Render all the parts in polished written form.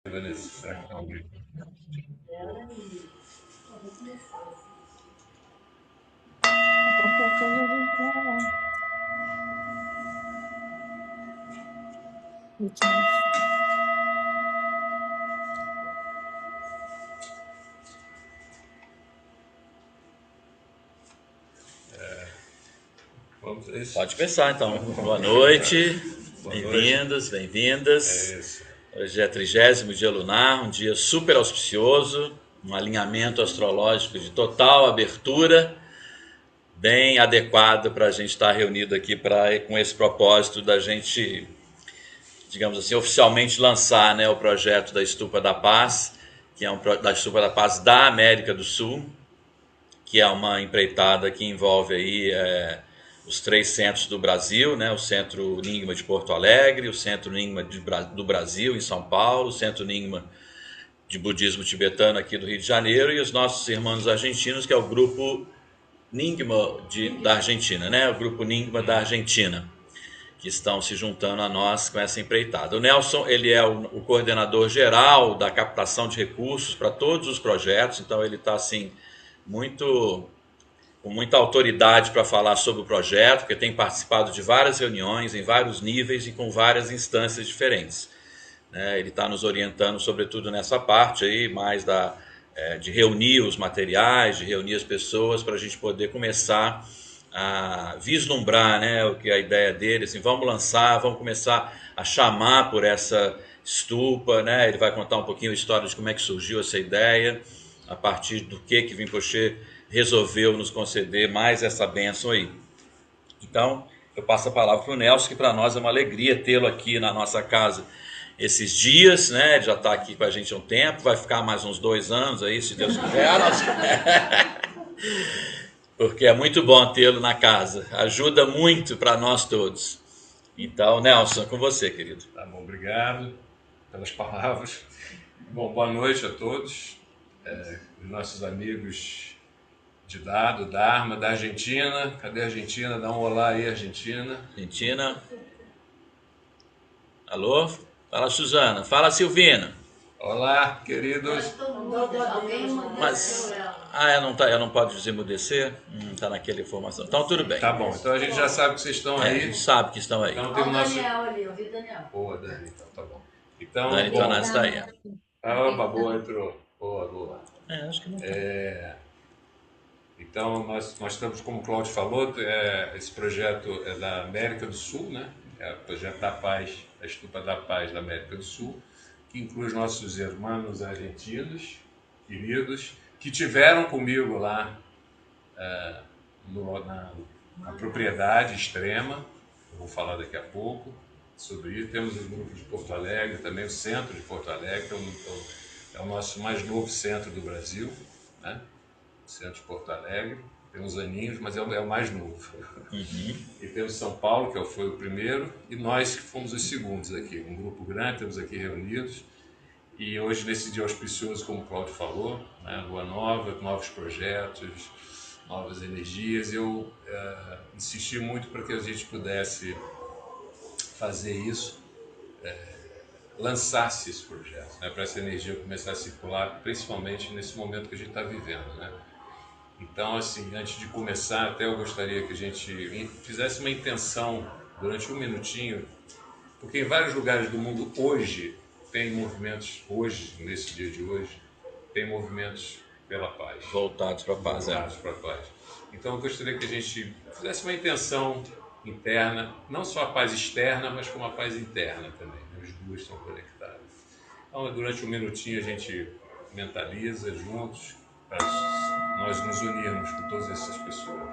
Vanessa, será que tá ao vivo? Vamos, é isso? Pode começar então. Boa noite, Boa bem-vindos, noite. bem-vindas. É isso. Hoje é 30º dia lunar, um dia super auspicioso, um alinhamento astrológico de total abertura, bem adequado para a gente estar reunido aqui com esse propósito da gente, digamos assim, oficialmente lançar, né, o projeto da Estupa da Paz, que é da Estupa da Paz da América do Sul, que é uma empreitada que envolve aí os 3 centros do Brasil, né? O Centro Nyingma de Porto Alegre, o Centro Nyingma do Brasil em São Paulo, o Centro Nyingma de Budismo Tibetano aqui do Rio de Janeiro e os nossos irmãos argentinos, que é o grupo Nyingma da Argentina, né? O grupo Nyingma da Argentina, que estão se juntando a nós com essa empreitada. O Nelson, ele é o coordenador geral da captação de recursos para todos os projetos, então ele está assim muito com muita autoridade para falar sobre o projeto, porque tem participado de várias reuniões em vários níveis e com várias instâncias diferentes. Ele está nos orientando, sobretudo nessa parte aí, mais de reunir os materiais, de reunir as pessoas, para a gente poder começar a vislumbrar, né, o que é a ideia dele, assim, vamos lançar, vamos começar a chamar por essa estupa, né? Ele vai contar um pouquinho a história de como é que surgiu essa ideia, a partir do que Rinpoche resolveu nos conceder mais essa bênção aí. Então, eu passo a palavra para o Nelson, que para nós é uma alegria tê-lo aqui na nossa casa esses dias, né? Ele já está aqui com a gente há um tempo, vai ficar mais uns 2 anos aí, se Deus quiser, porque é muito bom tê-lo na casa, ajuda muito para nós todos. Então, Nelson, com você, querido. Tá bom, obrigado pelas palavras. Bom, boa noite a todos. Os nossos amigos de do Dharma, da Argentina. Cadê a Argentina? Dá um olá aí, Argentina. Argentina. Alô? Fala, Suzana. Fala, Silvina. Olá, queridos. Mas eu não posso desemudecer? Tá naquela informação. Então tudo bem. Tá bom, então a gente já sabe que vocês estão A aí. gente sabe que estão aí. Então tem o nosso. Daniel ali, eu vi o Daniel. Boa, Dani, então tá bom. Então, Dani bom. Tonazzi está aí. Opa, boa, entrou. Boa, boa. Acho que não tá. Então, nós estamos, como o Cláudio falou, esse projeto é da América do Sul, né? É o projeto da paz, a Estupa da Paz da América do Sul, que inclui os nossos irmãos argentinos, queridos, que tiveram comigo lá na propriedade extrema. Eu vou falar daqui a pouco sobre isso. Temos o grupo de Porto Alegre, também o centro de Porto Alegre, que é o nosso mais novo centro do Brasil, né? Centro de Porto Alegre, tem uns aninhos, mas é o mais novo. E temos São Paulo, que foi o primeiro, e nós que fomos os segundos aqui. Um grupo grande, estamos aqui reunidos. E hoje, nesse dia auspicioso, como o Cláudio falou, né, lua nova, novos projetos, novas energias, eu insisti muito para que a gente pudesse fazer isso, lançasse esse projeto, né, para essa energia começar a circular, principalmente nesse momento que a gente está vivendo, né? Então, assim, antes de começar, até eu gostaria que a gente fizesse uma intenção durante um minutinho, porque em vários lugares do mundo hoje tem movimentos, nesse dia de hoje, tem movimentos pela paz. Voltados para a paz. Voltados para a paz. Então, eu gostaria que a gente fizesse uma intenção interna, não só a paz externa, mas como a paz interna também. Né? As duas estão conectadas. Então, durante um minutinho, a gente mentaliza juntos, para nós nos unirmos com todas essas pessoas.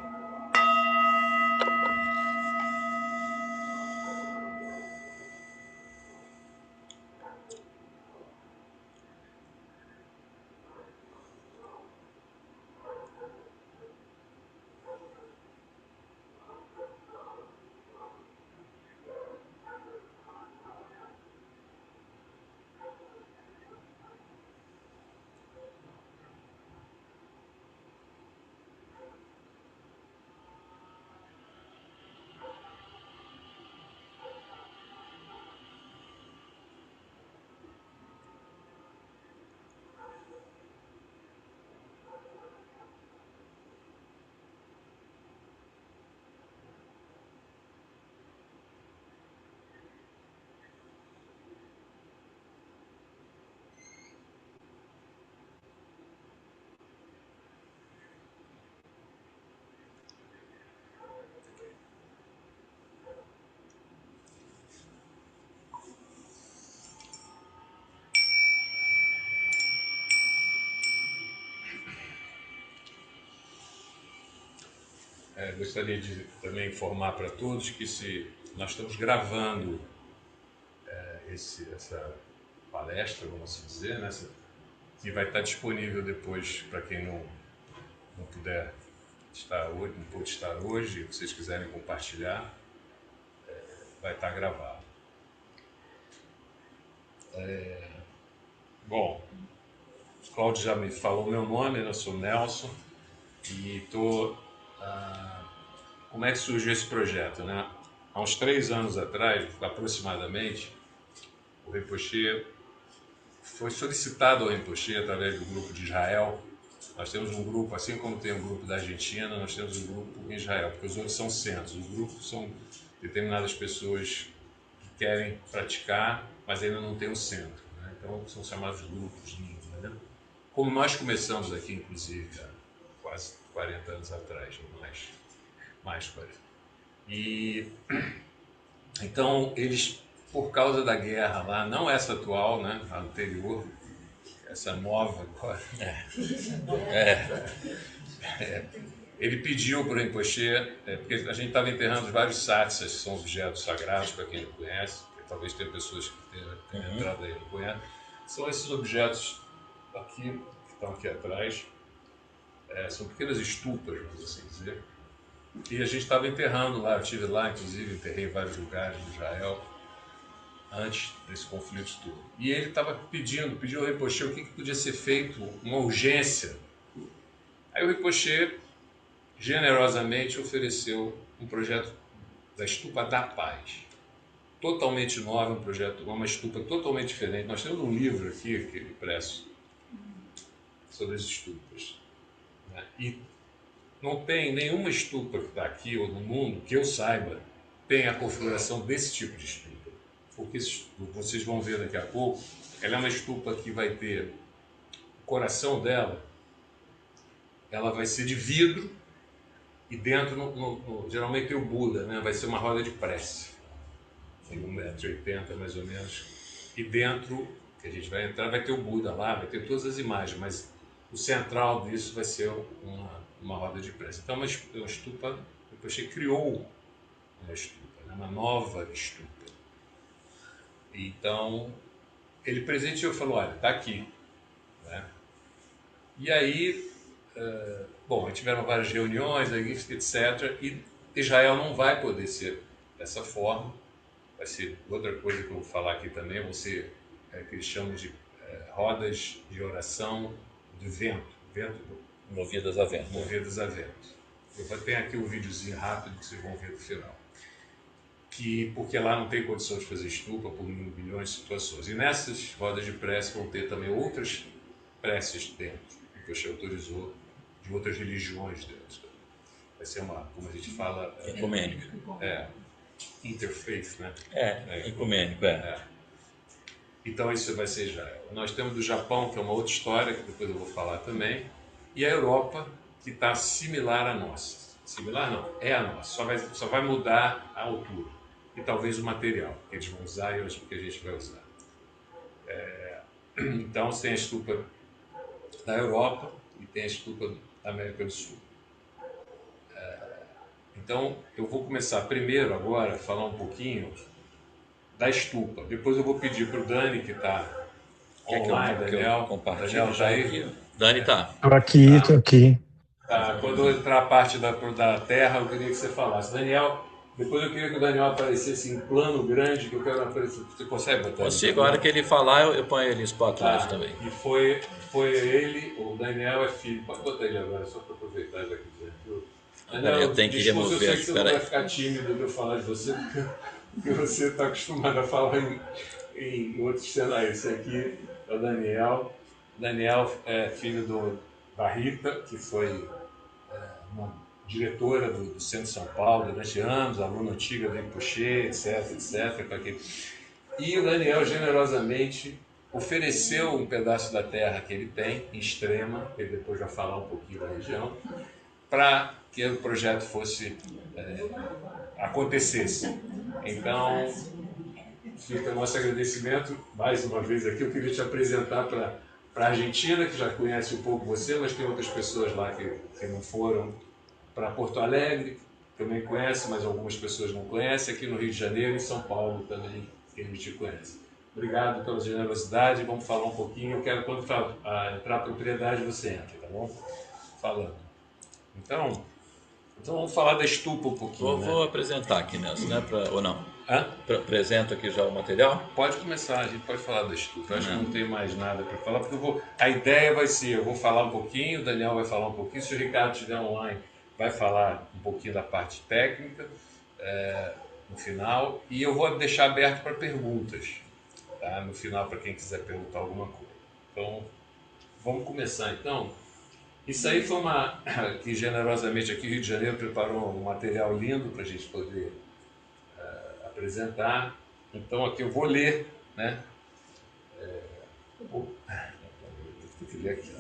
gostaria de também informar para todos que nós estamos gravando essa palestra, vamos assim dizer, né? Que vai estar disponível depois para quem não puder estar hoje, não pôde estar hoje, se vocês quiserem compartilhar, vai estar gravado. Bom, o Cláudio já me falou meu nome, eu sou Nelson e como é que surgiu esse projeto, né? Há uns 3 anos atrás, aproximadamente, o Rinpoche foi solicitado ao Rinpoche através do grupo de Israel. Nós temos um grupo, assim como tem um grupo da Argentina, nós temos um grupo em Israel, porque os outros são centros. Os grupos são determinadas pessoas que querem praticar, mas ainda não tem um centro, né? Então são chamados grupos de língua, né? Como nós começamos aqui, inclusive, há quase 40 anos atrás, ou mais 40. E então eles, por causa da guerra lá, não essa atual, né, a anterior, essa nova agora, ele pediu para o Rinpoche, porque a gente estava enterrando vários satsas, que são objetos sagrados para quem não conhece, porque talvez tenha pessoas que tenham entrado aí e não conhecem. São esses objetos aqui, que estão aqui atrás, são pequenas estupas, vamos assim dizer, e a gente estava enterrando lá, eu estive lá, inclusive, enterrei em vários lugares de Israel, antes desse conflito todo. E ele estava pediu ao Rinpoche o que podia ser feito, uma urgência. Aí o Rinpoche generosamente ofereceu um projeto da Estupa da Paz, totalmente nova, um projeto, uma estupa totalmente diferente. Nós temos um livro aqui, que ele impresso, sobre as estupas, né? E não tem nenhuma estupa que está aqui ou no mundo, que eu saiba, tem a configuração desse tipo de estupa. Porque vocês vão ver daqui a pouco, ela é uma estupa que vai ter o coração dela, ela vai ser de vidro e dentro, geralmente tem o Buda, né? Vai ser uma roda de prece, de 1,80 m mais ou menos, e dentro, que a gente vai entrar, vai ter o Buda lá, vai ter todas as imagens, mas o central disso vai ser uma roda de prece. Então, uma estupa, depois que criou uma estupa, né? Uma nova estupa. Então, ele presenteou e falou, olha, está aqui, né? E aí, bom, tiveram várias reuniões, etc. E Israel não vai poder ser dessa forma, vai ser outra coisa que eu vou falar aqui também, vão ser que eles chamam de rodas de oração de vento Movidas a vento. Movidas a vento. Eu tenho aqui um videozinho rápido que vocês vão ver no final. Porque lá não tem condição de fazer estupa por milhões de situações. E nessas rodas de prece vão ter também outras preces dentro, que o Poxa autorizou, de outras religiões dentro. Vai ser como a gente fala... Ecumênico. Interfaith, né? Ecumênico, Então isso vai ser Israel. Nós temos do Japão, que é uma outra história, que depois eu vou falar também, e a Europa, que está similar à nossa. Similar não, é a nossa, só vai mudar a altura e talvez o material que eles vão usar e o que a gente vai usar. Então você tem a estupa da Europa e tem a estupa da América do Sul. Então eu vou começar primeiro agora a falar um pouquinho da estupa. Depois eu vou pedir para o Dani, que está online, Daniel está aí? Dani está. Estou aqui. Tá, quando entrar a parte da terra, eu queria que você falasse. Daniel, depois eu queria que o Daniel aparecesse em plano grande, que eu quero aparecer. Você consegue botar? Consigo, a hora que ele falar, eu ponho ele em spotlight também. E foi ele, o Daniel é filho. Pode botar ele agora, só para aproveitar já que Daniel, eu tenho que remover. Eu sei que você não vai ficar tímido de eu falar de você, porque você está acostumado a falar em outros cenários. Esse aqui é o Daniel. Daniel é filho da Rita, que foi uma diretora do Centro de São Paulo durante anos, aluna antiga do Rinpoche, etc. E o Daniel generosamente ofereceu um pedaço da terra que ele tem, em Extrema, ele depois vai falar um pouquinho da região, para que o projeto acontecesse. Então, fica o nosso agradecimento, mais uma vez aqui. Eu queria te apresentar para a Argentina, que já conhece um pouco você, mas tem outras pessoas lá que não foram para Porto Alegre, também conhece, mas algumas pessoas não conhecem, aqui no Rio de Janeiro e em São Paulo também, que a gente conhece. Obrigado pela generosidade, vamos falar um pouquinho, eu quero quando entrar a propriedade você entra, tá bom? Falando. Então vamos falar da estupa um pouquinho, Vou apresentar aqui nessa, né? Ou não? Hã? Apresento aqui já o material? Pode começar, a gente pode falar da estufa. Eu acho que não tem mais nada para falar, porque a ideia vai ser, eu vou falar um pouquinho, o Daniel vai falar um pouquinho, se o Ricardo estiver online, vai falar um pouquinho da parte técnica no final, e eu vou deixar aberto para perguntas, tá? No final, para quem quiser perguntar alguma coisa. Então, vamos começar então. Isso aí foi que generosamente aqui Rio de Janeiro preparou um material lindo para a gente poder apresentar. Então aqui eu vou ler, né? Tem que ler aqui.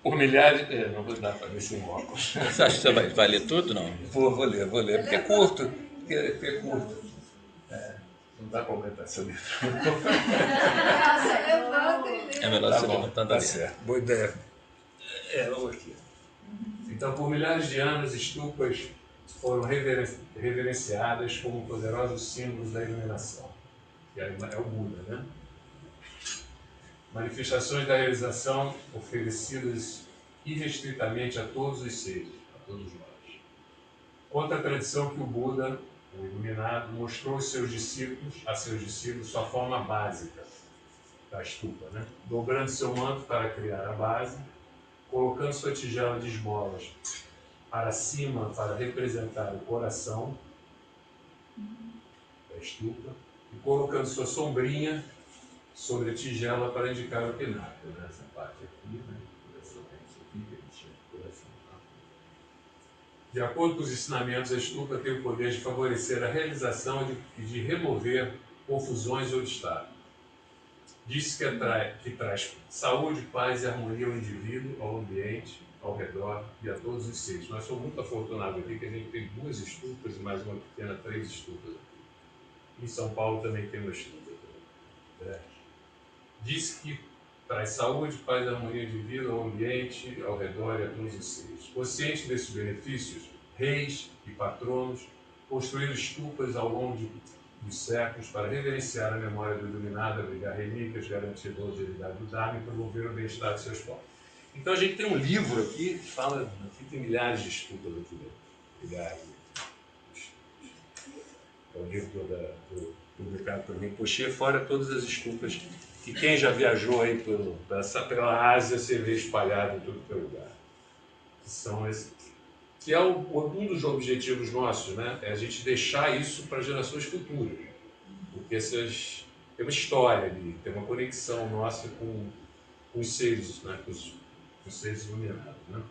Por milhares. Não vou dar para ver sem óculos. Você acha que você vai ler tudo, não? Vou ler, porque é curto. Porque é curto. Não dá para aumentar essa letra. É melhor Tá você bom, levantando tá ali. certo. Boa ideia. Vamos aqui. Então, por milhares de anos, estupas foram reverenciadas como poderosos símbolos da iluminação. Que é o Buda, né? Manifestações da realização oferecidas irrestritamente a todos os seres, a todos nós. Conta a tradição que o Buda, o iluminado, mostrou a seus discípulos sua forma básica da estupa, né? Dobrando seu manto para criar a base, colocando sua tigela de esmolas para cima para representar o coração da estupa e colocando sua sombrinha sobre a tigela para indicar o pináculo, né? Essa parte aqui, né? De acordo com os ensinamentos, a estupa tem o poder de favorecer a realização e de remover confusões ou obstáculos. Diz-se que traz saúde, paz e harmonia ao indivíduo, ao ambiente, ao redor e a todos os seres. Nós somos muito afortunados aqui que a gente tem 2 estupas e mais uma pequena 3 estupas. Em São Paulo também tem uma estupa. Diz que traz saúde, paz e harmonia de vida ao ambiente, ao redor e a todos os seres. Conscientes desses benefícios, reis e patronos construíram estupas ao longo dos séculos para reverenciar a memória do iluminado, abrigar relíquias, garantir a longevidade do Dharma e promover o bem-estar de seus povos. Então a gente tem um livro aqui que fala, aqui tem milhares de estupas aqui dentro. Milhares. É o livro publicado por Rinpoche, fora todas as estupas que quem já viajou aí pela Ásia, você vê espalhado em tudo que é lugar. Que é um dos objetivos nossos, né? É a gente deixar isso para gerações futuras. Porque tem uma história ali, tem uma conexão nossa com os seres, né? Com os seres iluminados, né?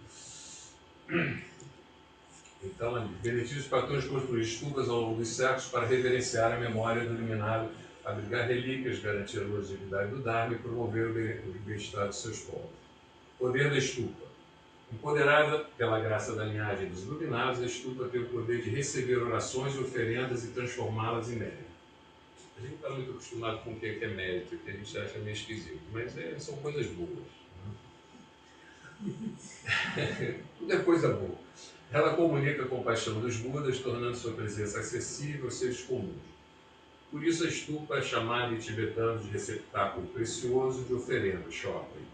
Então, benefícios patrões construir estupas ao longo dos séculos para reverenciar a memória do iluminado, abrigar relíquias, garantir a longevidade do Dharma e promover o bem-estar de seus povos. Poder da estupa. Empoderada pela graça da linhagem dos iluminados, a estupa tem o poder de receber orações e oferendas e transformá-las em mérito. A gente está muito acostumado com o que é mérito, o que a gente acha meio esquisito, mas são coisas boas. Né? Tudo é coisa boa. Ela comunica a compaixão dos Budas, tornando sua presença acessível aos seres comuns. Por isso a estupa é chamada em tibetano de receptáculo precioso de oferenda, shopping.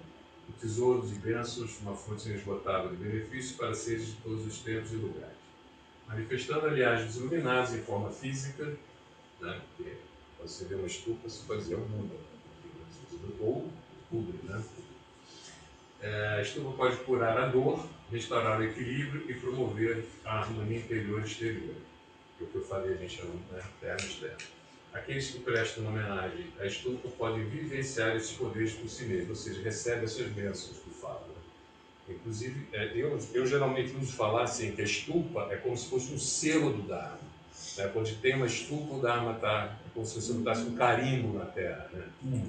Tesouros e bênçãos, uma fonte inesgotável de benefícios para seres de todos os tempos e lugares. Manifestando a linhagem dos iluminados em forma física, né, porque você vê uma estupa, você pode dizer, é um Buda, ou Buda, né? A estupa pode curar a dor, restaurar o equilíbrio e promover a harmonia interior e exterior. Que é o que eu falei, a gente chama, né, interno e externo. Aqueles que prestam homenagem à estupa podem vivenciar esses poderes por si mesmos, ou seja, recebem essas bênçãos que falam. Inclusive, eu geralmente uso falar assim, que a estupa é como se fosse um selo do Dharma. Né? Quando tem uma estupa, o Dharma está como se você botasse um carimbo na terra. Né?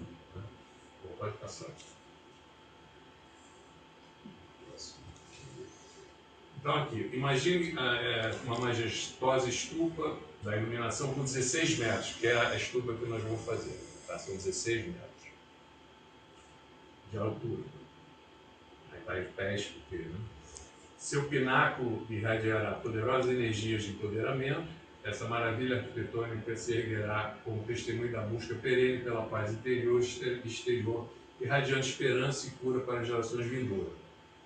Pode passar. Então aqui, imagine uma majestosa estupa da iluminação com 16 metros, que é a estupa que nós vamos fazer. Tá? São 16 metros de altura. Aí está em pés, porque, né? Seu pináculo irradiará poderosas energias de empoderamento. Essa maravilha arquitetônica se erguerá como testemunho da busca perene pela paz interior e exterior, irradiando esperança e cura para as gerações vindouras.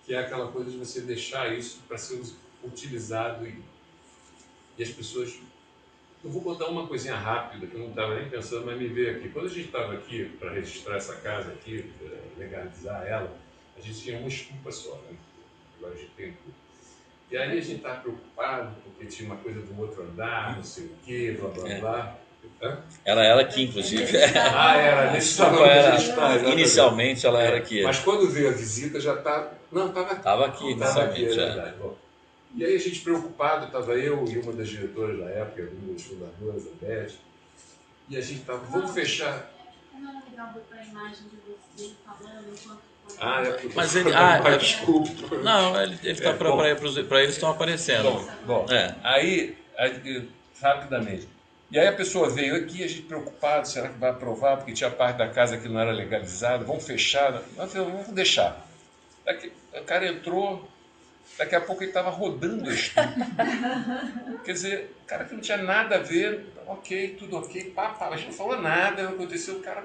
Que é aquela coisa de você deixar isso para ser utilizado e as pessoas... Eu vou contar uma coisinha rápida que eu não estava nem pensando, mas me veio aqui. Quando a gente estava aqui para registrar essa casa aqui, legalizar ela, a gente tinha uma estufa só, né? Agora a gente tem tudo. E aí a gente estava preocupado porque tinha uma coisa do outro andar, não sei o quê, blá blá blá. Ela era aqui, inclusive. Era nesse salão que a gente está. Inicialmente ela era aqui. Mas quando veio a visita já estava... Não, estava aqui. Estava aqui inicialmente. É verdade. E aí a gente preocupado, estava eu e uma das diretoras da época, uma das fundadoras, a Beth, e a gente estava, vamos fechar. Não era legal botar a imagem de você falando enquanto foi. Porque mas ele... desculpa. Não, ele está para eles estão aparecendo. Bom. Aí, rapidamente. E aí a pessoa veio aqui, a gente preocupado, será que vai aprovar? Porque tinha parte da casa que não era legalizada, vamos fechar. Nós falamos, vamos deixar. O cara entrou... Daqui a pouco ele estava rodando a estufa. Quer dizer, o cara que não tinha nada a ver, ok, tudo ok, a gente não falou nada, não aconteceu, o cara,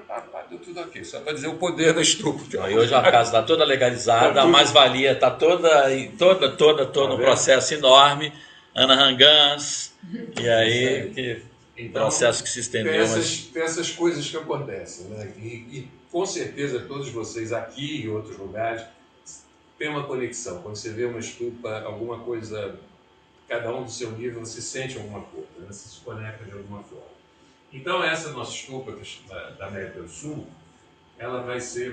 deu tudo ok. Só para dizer o poder da estufa. E hoje a casa está toda legalizada, a mais-valia está toda no processo enorme, Ana Rangans, e aí, então, processo que se estendeu. Tem essas coisas que acontecem, né? E com certeza todos vocês aqui e em outros lugares, tem uma conexão. Quando você vê uma estufa, alguma coisa, cada um do seu nível, você sente alguma coisa, né? Você se conecta de alguma forma. Então essa nossa estufa da América do Sul, ela vai ter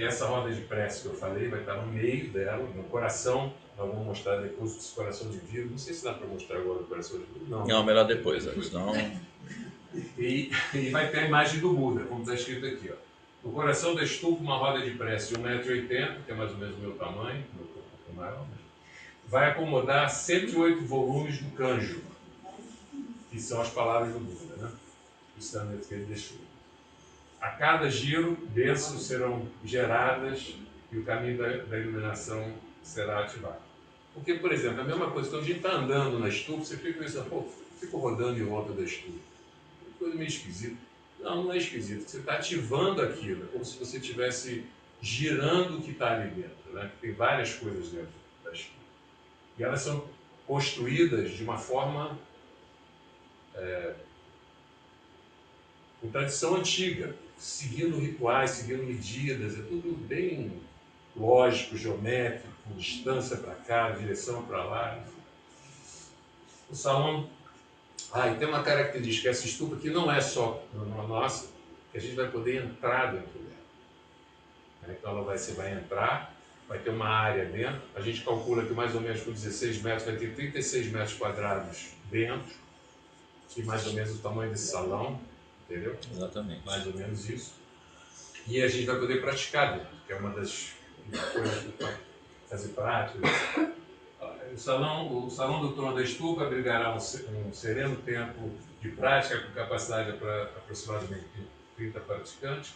essa roda de prece que eu falei, vai estar no meio dela, no coração. Nós vamos mostrar depois esse coração de vidro. Não sei se dá para mostrar agora o coração de vidro. Não, melhor depois. Senão... E vai ter a imagem do Buda, como está escrito aqui, ó. No coração da estufa, uma roda de prece de 1,80 m, que é mais ou menos o meu tamanho, meu corpo é maior, vai acomodar 108 volumes do Kanjo, que são as palavras do Buda, né? O ensinamento que ele deixou. A cada giro, bênçãos serão geradas e o caminho da iluminação será ativado. Porque, por exemplo, a mesma coisa, quando a gente está andando na estufa, você fica pensando, fico rodando em volta da estufa. Coisa meio esquisita. Não é esquisito. Você está ativando aquilo, como se você estivesse girando o que está ali dentro, né? Tem várias coisas dentro da estufa. E elas são construídas de uma forma com tradição antiga, seguindo rituais, seguindo medidas, é tudo bem lógico, geométrico, distância para cá, direção para lá. O salão... e tem uma característica, essa estufa que não é só nossa, que a gente vai poder entrar dentro dela. Então você vai entrar, vai ter uma área dentro, a gente calcula que mais ou menos com 16 metros vai ter 36 metros quadrados dentro, e mais ou menos o tamanho desse salão, entendeu? Exatamente. Mais ou menos isso. E a gente vai poder praticar dentro, que é uma das coisas que fazer prática. O salão do Trono da Estufa abrigará um sereno tempo de prática com capacidade para aproximadamente 30 praticantes,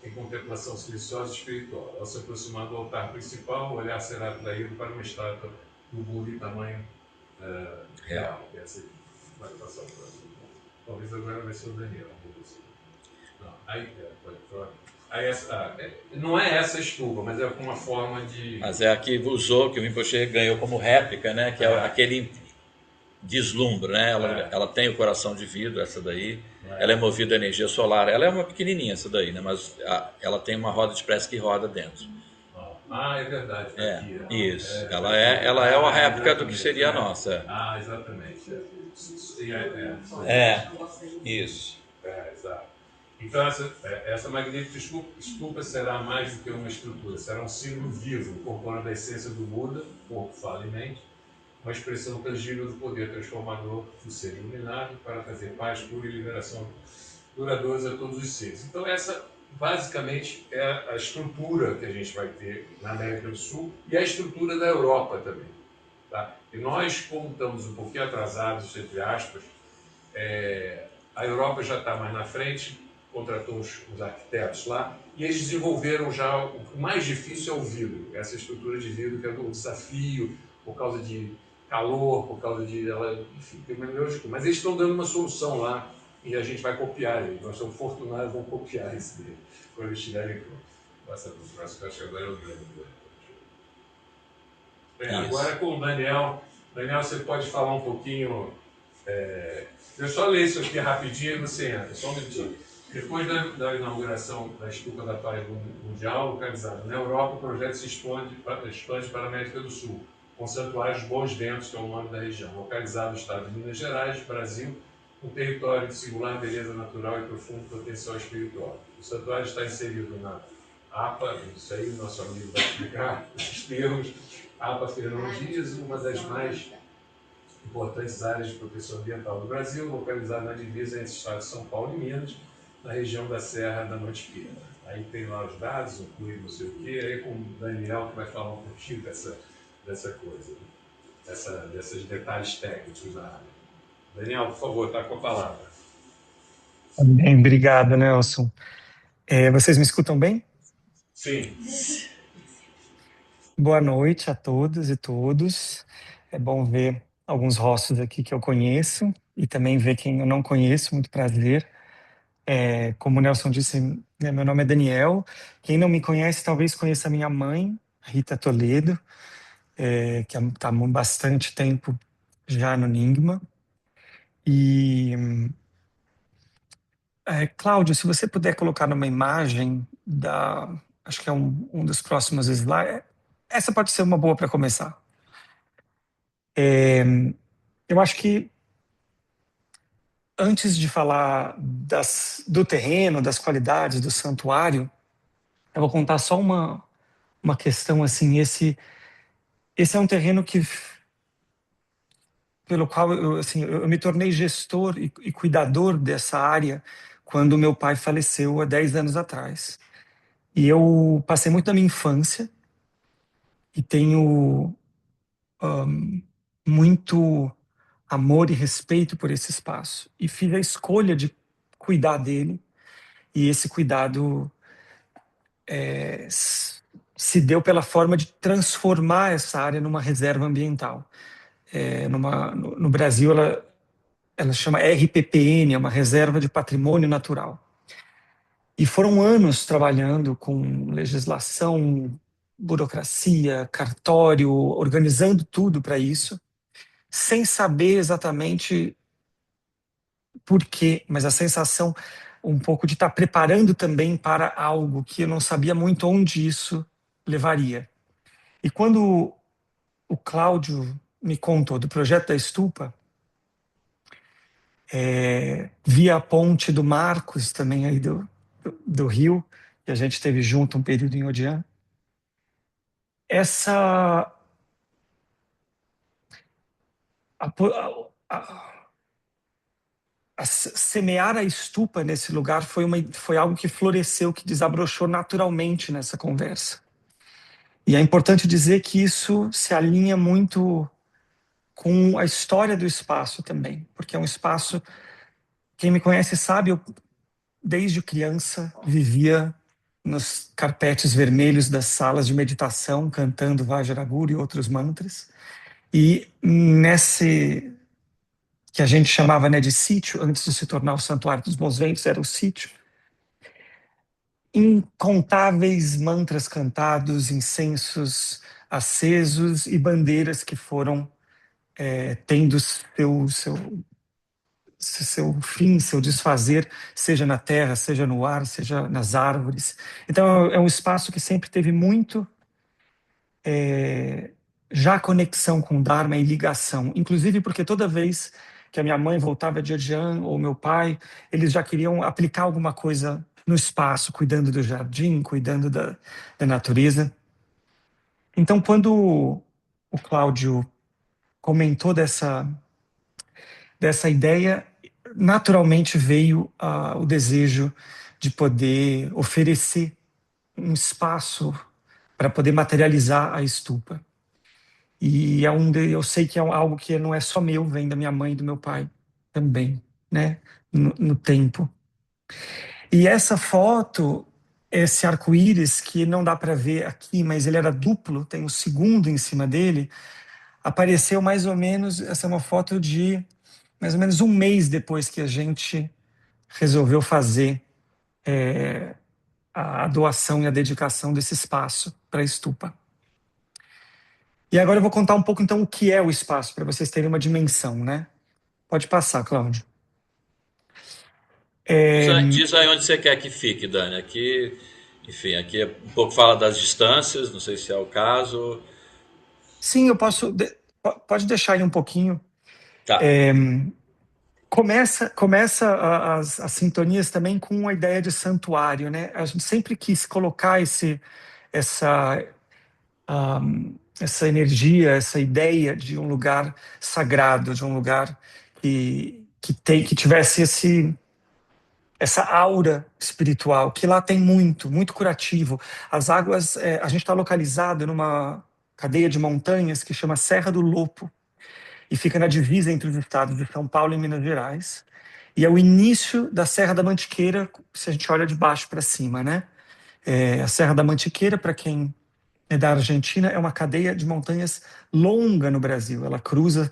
em contemplação silenciosa e espiritual. Ao se aproximar do altar principal, o olhar será atraído para uma estátua do Buda em tamanho real. Essa aqui vai passar para o talvez agora vai ser o Daniel. Não, pode falar. Não é essa estufa, mas é uma forma de... Mas é a que usou, que o Rinpoche ganhou como réplica, né? Que é aquele deslumbro, né? Ela tem o coração de vidro, essa daí. Ela é movida a energia solar. Ela é uma pequenininha, essa daí, né? Mas ela tem uma roda de prece que roda dentro. É verdade. Isso. Ela é uma réplica do que seria a nossa. Exatamente. Isso. Exato. Então, essa magnífica estufa será mais do que uma estrutura, será um símbolo vivo, incorporando a essência do Buda, corpo, fala e mente, uma expressão tangível do poder transformador do ser iluminado para trazer paz, cura e liberação duradouros a todos os seres. Então, essa, basicamente, é a estrutura que a gente vai ter na América do Sul e a estrutura da Europa também. Tá? E nós, como estamos um pouquinho atrasados, entre aspas, a Europa já está mais na frente, contratou uns arquitetos lá, e eles desenvolveram já, o mais difícil é o vidro, essa estrutura de vidro, que é um desafio, por causa de calor, por causa de ela, enfim, tem milhões de coisas. Mas eles estão dando uma solução lá, e a gente vai copiar eles. Nós somos fortunados, vamos copiar isso dele, quando eles estiverem prontos. Passa para o próximo, acho que agora é o grande. Bem, agora com o Daniel. Daniel, você pode falar um pouquinho... eu só ler isso aqui rapidinho e você entra, só um minutinho. Depois da inauguração da estupa da paz mundial localizada na Europa, o projeto se expande para a América do Sul, com santuários Bons Ventos, que é o nome da região, localizado no estado de Minas Gerais, Brasil, um território de singular beleza natural e profundo potencial espiritual. O santuário está inserido na APA, isso aí o nosso amigo vai explicar, esses termos, APA Fernão Dias, uma das mais importantes áreas de proteção ambiental do Brasil, localizada na divisa entre os estados de São Paulo e Minas, na região da Serra da Mantiqueira. Aí tem lá os dados, inclui não sei o quê, aí com o Daniel que vai falar um pouquinho dessa coisa, desses detalhes técnicos da área. Daniel, por favor, está com a palavra. Bem, obrigado, Nelson. Vocês me escutam bem? Sim. Boa noite a todas e todos. É bom ver alguns rostos aqui que eu conheço e também ver quem eu não conheço, muito prazer. Como o Nelson disse, né, meu nome é Daniel. Quem não me conhece talvez conheça a minha mãe, Rita Toledo, que está há bastante tempo já no Ningma. E, Cláudio, se você puder colocar numa imagem acho que é um dos próximos slides, essa pode ser uma boa para começar. Eu acho que antes de falar do terreno, das qualidades do santuário, eu vou contar só uma questão assim. Esse é um terreno pelo qual eu me tornei gestor e cuidador dessa área quando meu pai faleceu há 10 anos atrás. E eu passei muito da minha infância e tenho muito amor e respeito por esse espaço. E fiz a escolha de cuidar dele, e esse cuidado se deu pela forma de transformar essa área numa reserva ambiental. No Brasil, ela chama RPPN, é uma Reserva de Patrimônio Natural. E foram anos trabalhando com legislação, burocracia, cartório, organizando tudo para isso, sem saber exatamente por quê, mas a sensação um pouco de estar preparando também para algo que eu não sabia muito onde isso levaria. E quando o Cláudio me contou do projeto da estupa, via a ponte do Marcos também aí do Rio, que a gente esteve junto um período em Odian, essa semear a estupa nesse lugar foi algo que floresceu, que desabrochou naturalmente nessa conversa. E é importante dizer que isso se alinha muito com a história do espaço também, porque é um espaço, quem me conhece sabe, eu desde criança vivia nos carpetes vermelhos das salas de meditação, cantando Vajraguru e outros mantras. E nesse que a gente chamava, né, de sítio, antes de se tornar o Santuário dos Bons Ventos, era o sítio, incontáveis mantras cantados, incensos acesos e bandeiras que foram tendo seu fim, seu desfazer, seja na terra, seja no ar, seja nas árvores. Então é um espaço que sempre teve muito já conexão com o Dharma e ligação, inclusive porque toda vez que a minha mãe voltava de Odian ou meu pai, eles já queriam aplicar alguma coisa no espaço, cuidando do jardim, cuidando da natureza. Então, quando o Cláudio comentou dessa ideia, naturalmente veio o desejo de poder oferecer um espaço para poder materializar a estupa. E eu sei que é algo que não é só meu, vem da minha mãe e do meu pai também, né, no tempo. E essa foto, esse arco-íris, que não dá para ver aqui, mas ele era duplo, tem um segundo em cima dele, apareceu mais ou menos, essa é uma foto de mais ou menos um mês depois que a gente resolveu fazer a doação e a dedicação desse espaço para a Stupa. E agora eu vou contar um pouco, então, o que é o espaço, para vocês terem uma dimensão, né? Pode passar, Cláudio. Diz aí onde você quer que fique, Dani. Aqui, enfim, aqui um pouco fala das distâncias, não sei se é o caso. Sim, eu posso. Pode deixar aí um pouquinho. Tá. Começa as sintonias também com a ideia de santuário, né? A gente sempre quis colocar essa, essa energia, essa ideia de um lugar sagrado, de um lugar que tivesse essa aura espiritual, que lá tem muito curativo. As águas, a gente está localizado numa cadeia de montanhas que chama Serra do Lopo, e fica na divisa entre os estados de São Paulo e Minas Gerais. E é o início da Serra da Mantiqueira, se a gente olha de baixo para cima, né? A Serra da Mantiqueira, para quem é da Argentina, é uma cadeia de montanhas longa no Brasil. Ela cruza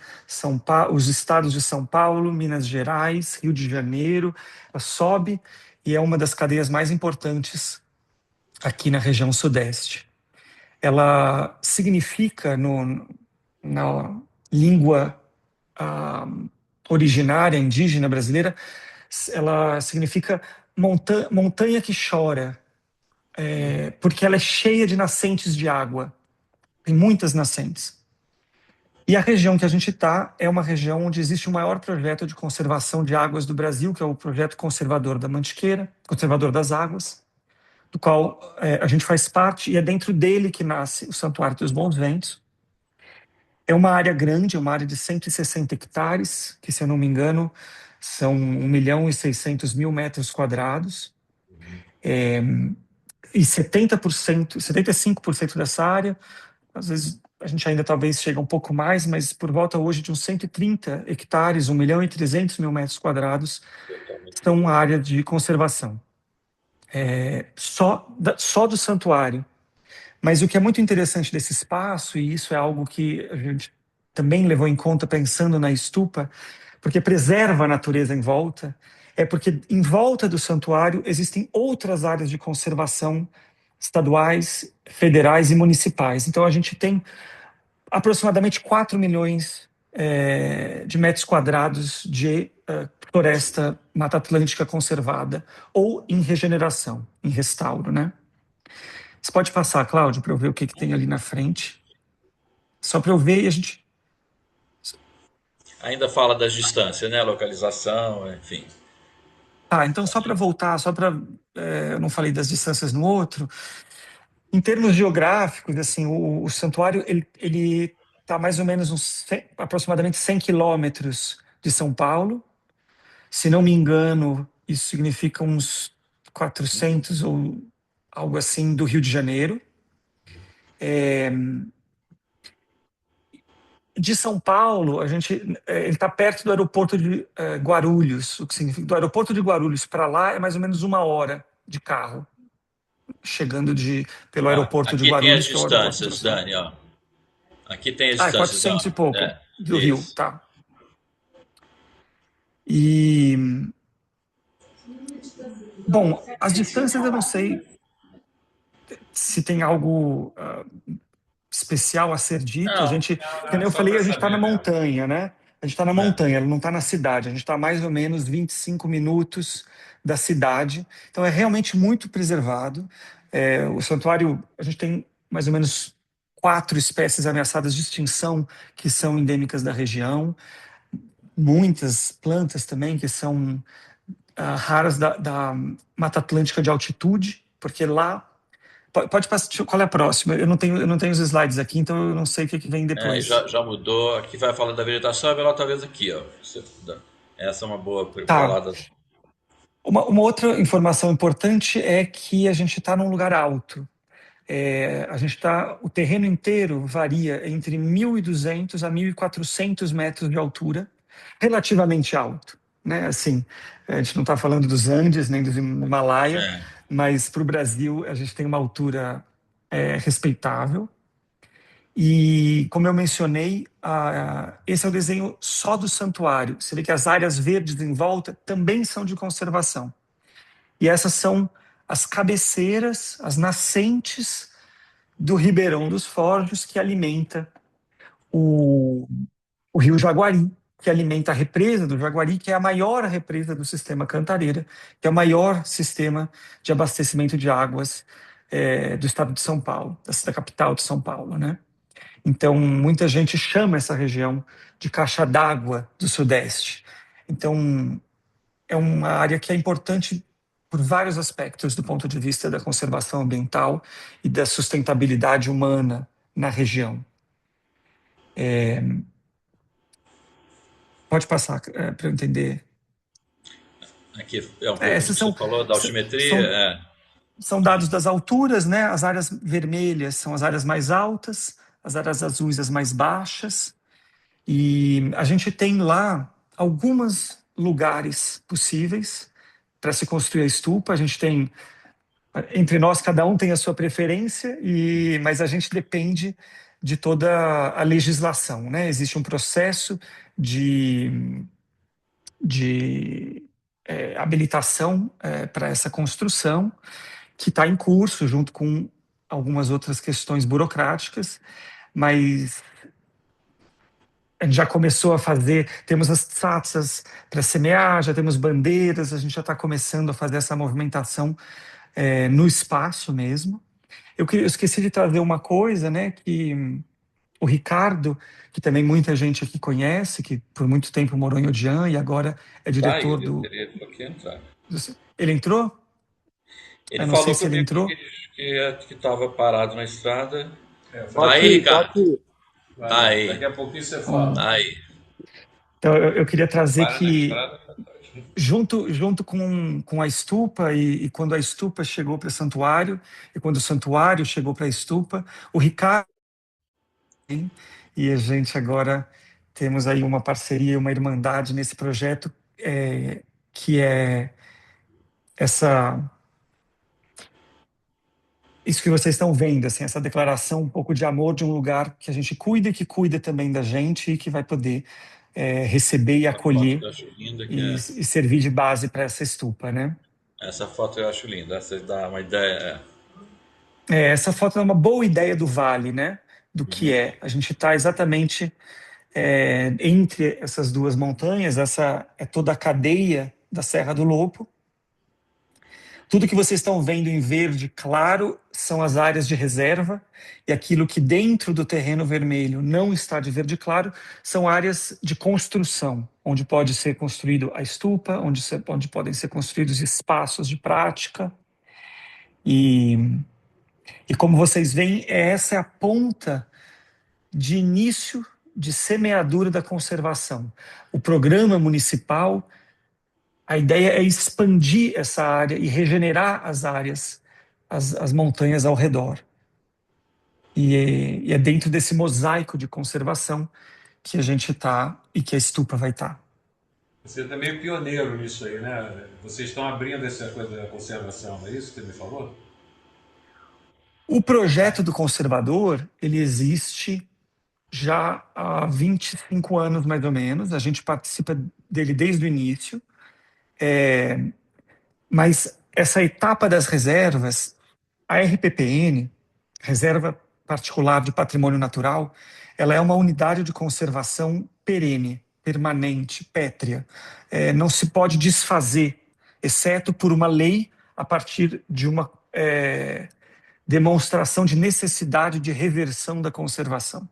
os estados de São Paulo, Minas Gerais, Rio de Janeiro, ela sobe e é uma das cadeias mais importantes aqui na região sudeste. Ela significa, na língua originária indígena brasileira, ela significa montanha que chora, porque ela é cheia de nascentes de água. Tem muitas nascentes. E a região que a gente está é uma região onde existe o maior projeto de conservação de águas do Brasil, que é o Projeto Conservador da Mantiqueira, Conservador das Águas, do qual a gente faz parte, e é dentro dele que nasce o Santuário dos Bons Ventos. É uma área grande, é uma área de 160 hectares, que, se eu não me engano, são 1.600.000 metros quadrados. E 70%, 75% dessa área, às vezes a gente ainda talvez chega um pouco mais, mas por volta hoje de uns 130 hectares, 1.300.000 metros quadrados, são área de conservação. Só do santuário. Mas o que é muito interessante desse espaço, e isso é algo que a gente também levou em conta pensando na Stupa, porque preserva a natureza em volta, é porque em volta do santuário existem outras áreas de conservação estaduais, federais e municipais. Então a gente tem aproximadamente 4 milhões de metros quadrados de floresta Mata Atlântica conservada ou em regeneração, em restauro, né? Você pode passar, Cláudio, para eu ver o que tem ali na frente. Só para eu ver e a gente... Ainda fala das distâncias, né? Localização, enfim. Então só para voltar, eu não falei das distâncias no outro. Em termos geográficos, assim, o santuário ele está mais ou menos aproximadamente 100 quilômetros de São Paulo. Se não me engano, isso significa uns 400 ou algo assim do Rio de Janeiro. De São Paulo, ele está perto do aeroporto de Guarulhos, o que significa do aeroporto de Guarulhos para lá é mais ou menos 1 hora de carro, chegando pelo aeroporto de Aqui tem as Guarulhos, que é o aeroporto distâncias, internacional. Dani, ó. Aqui tem as distâncias, 400 e pouco do isso. Rio, tá. E bom, as distâncias eu não sei se tem algo especial a ser dito. Como eu falei, a gente está na montanha, né? A gente está na montanha, ela não está na cidade. A gente está mais ou menos 25 minutos da cidade. Então é realmente muito preservado. O santuário, a gente tem mais ou menos 4 espécies ameaçadas de extinção que são endêmicas da região. Muitas plantas também que são raras da Mata Atlântica de altitude, porque lá... Pode passar, qual é a próxima? Eu não tenho os slides aqui, então eu não sei o que vem depois. Já mudou. Aqui vai falar da vegetação, é talvez aqui, ó. Essa é uma boa Tá. falada. Uma outra informação importante é que a gente está num lugar alto. O terreno inteiro varia entre 1.200 a 1.400 metros de altura, relativamente alto. né? Assim, a gente não está falando dos Andes nem do Himalaia, É. mas para o Brasil a gente tem uma altura respeitável. E, como eu mencionei, esse é o desenho só do santuário. Você vê que as áreas verdes em volta também são de conservação. E essas são as cabeceiras, as nascentes do Ribeirão dos Forjos, que alimenta o rio Jaguari, que alimenta a represa do Jaguari, que é a maior represa do sistema Cantareira, que é o maior sistema de abastecimento de águas do estado de São Paulo, da capital de São Paulo, né? Então, muita gente chama essa região de caixa d'água do Sudeste. Então, é uma área que é importante por vários aspectos do ponto de vista da conservação ambiental e da sustentabilidade humana na região. Pode passar para eu entender. Aqui é um pouco do Essas que você falou da altimetria. são, são dados das alturas, né? As áreas vermelhas são as áreas mais altas, as áreas azuis as mais baixas. E a gente tem lá alguns lugares possíveis para se construir a estupa. A gente tem, entre nós, cada um tem a sua preferência, mas a gente depende de toda a legislação, né? Existe um processo de habilitação para essa construção que está em curso, junto com algumas outras questões burocráticas, mas a gente já começou a fazer, temos as satsas para semear, já temos bandeiras, a gente já está começando a fazer essa movimentação no espaço mesmo. Eu esqueci de trazer uma coisa, né, que o Ricardo, que também muita gente aqui conhece, que por muito tempo morou em Odian e agora é diretor do... Ele falou que ia entrar. Ele entrou? Ele Eu não sei falou se ele comigo entrou. que estava parado na estrada. Vai, Aí, Ricardo. vai, daqui Aí, a pouquinho você fala. aí. Então, eu queria trazer Para na que, estrada. junto com a estupa, e quando a estupa chegou para o santuário, e quando o santuário chegou para a estupa, o Ricardo, e a gente agora temos aí uma parceria, uma irmandade nesse projeto, que é isso que vocês estão vendo, assim, essa declaração um pouco de amor de um lugar que a gente cuida e que cuida também da gente e que vai poder receber e acolher Linda, e servir de base para essa estupa, né? essa foto eu acho linda. Essa dá uma ideia. Essa foto é uma boa ideia do vale, né? Do que é. A gente está exatamente entre essas duas montanhas, essa é toda a cadeia da Serra do Lopo. Tudo que vocês estão vendo em verde claro são as áreas de reserva, e aquilo que dentro do terreno vermelho não está de verde claro são áreas de construção, onde pode ser construído a estupa, onde podem ser construídos espaços de prática. E como vocês veem, essa é a ponta de início de semeadura da conservação. O programa municipal, a ideia é expandir essa área e regenerar as áreas, as montanhas ao redor. E é dentro desse mosaico de conservação que a gente está e que a estupa vai estar. Você é meio pioneiro nisso aí, né? Vocês estão abrindo essa coisa da conservação, não é isso que você me falou? O projeto do conservador, ele existe já há 25 anos, mais ou menos. A gente participa dele desde o início. Mas essa etapa das reservas, a RPPN, Reserva Particular de Patrimônio Natural, ela é uma unidade de conservação perene, permanente, pétrea. Não se pode desfazer, exceto por uma lei a partir de uma demonstração de necessidade de reversão da conservação.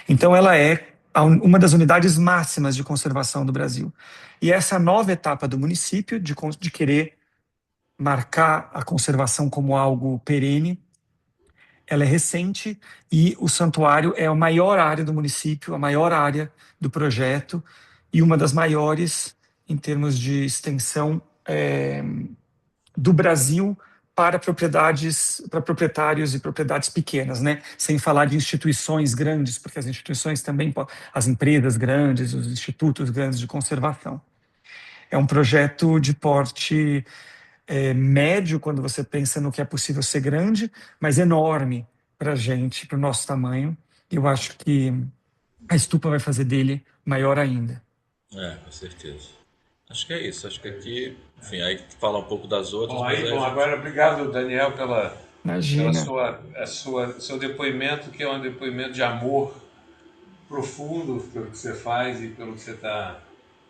Então, ela é uma das unidades máximas de conservação do Brasil. E essa nova etapa do município, de querer marcar a conservação como algo perene, ela é recente, e o santuário é a maior área do município, a maior área do projeto e uma das maiores em termos de extensão do Brasil para proprietários e propriedades pequenas, né? Sem falar de instituições grandes, porque as instituições também, as empresas grandes, os institutos grandes de conservação. É um projeto de porte médio, quando você pensa no que é possível ser grande, mas enorme para a gente, para o nosso tamanho. Eu acho que a Stupa vai fazer dele maior ainda. Com certeza. Acho que é isso. Acho que aqui, enfim, aí fala um pouco das outras, Bom, mas aí, aí a bom, gente. agora obrigado, Daniel, pela Imagina. seu depoimento, que é um depoimento de amor profundo pelo que você faz e pelo que você está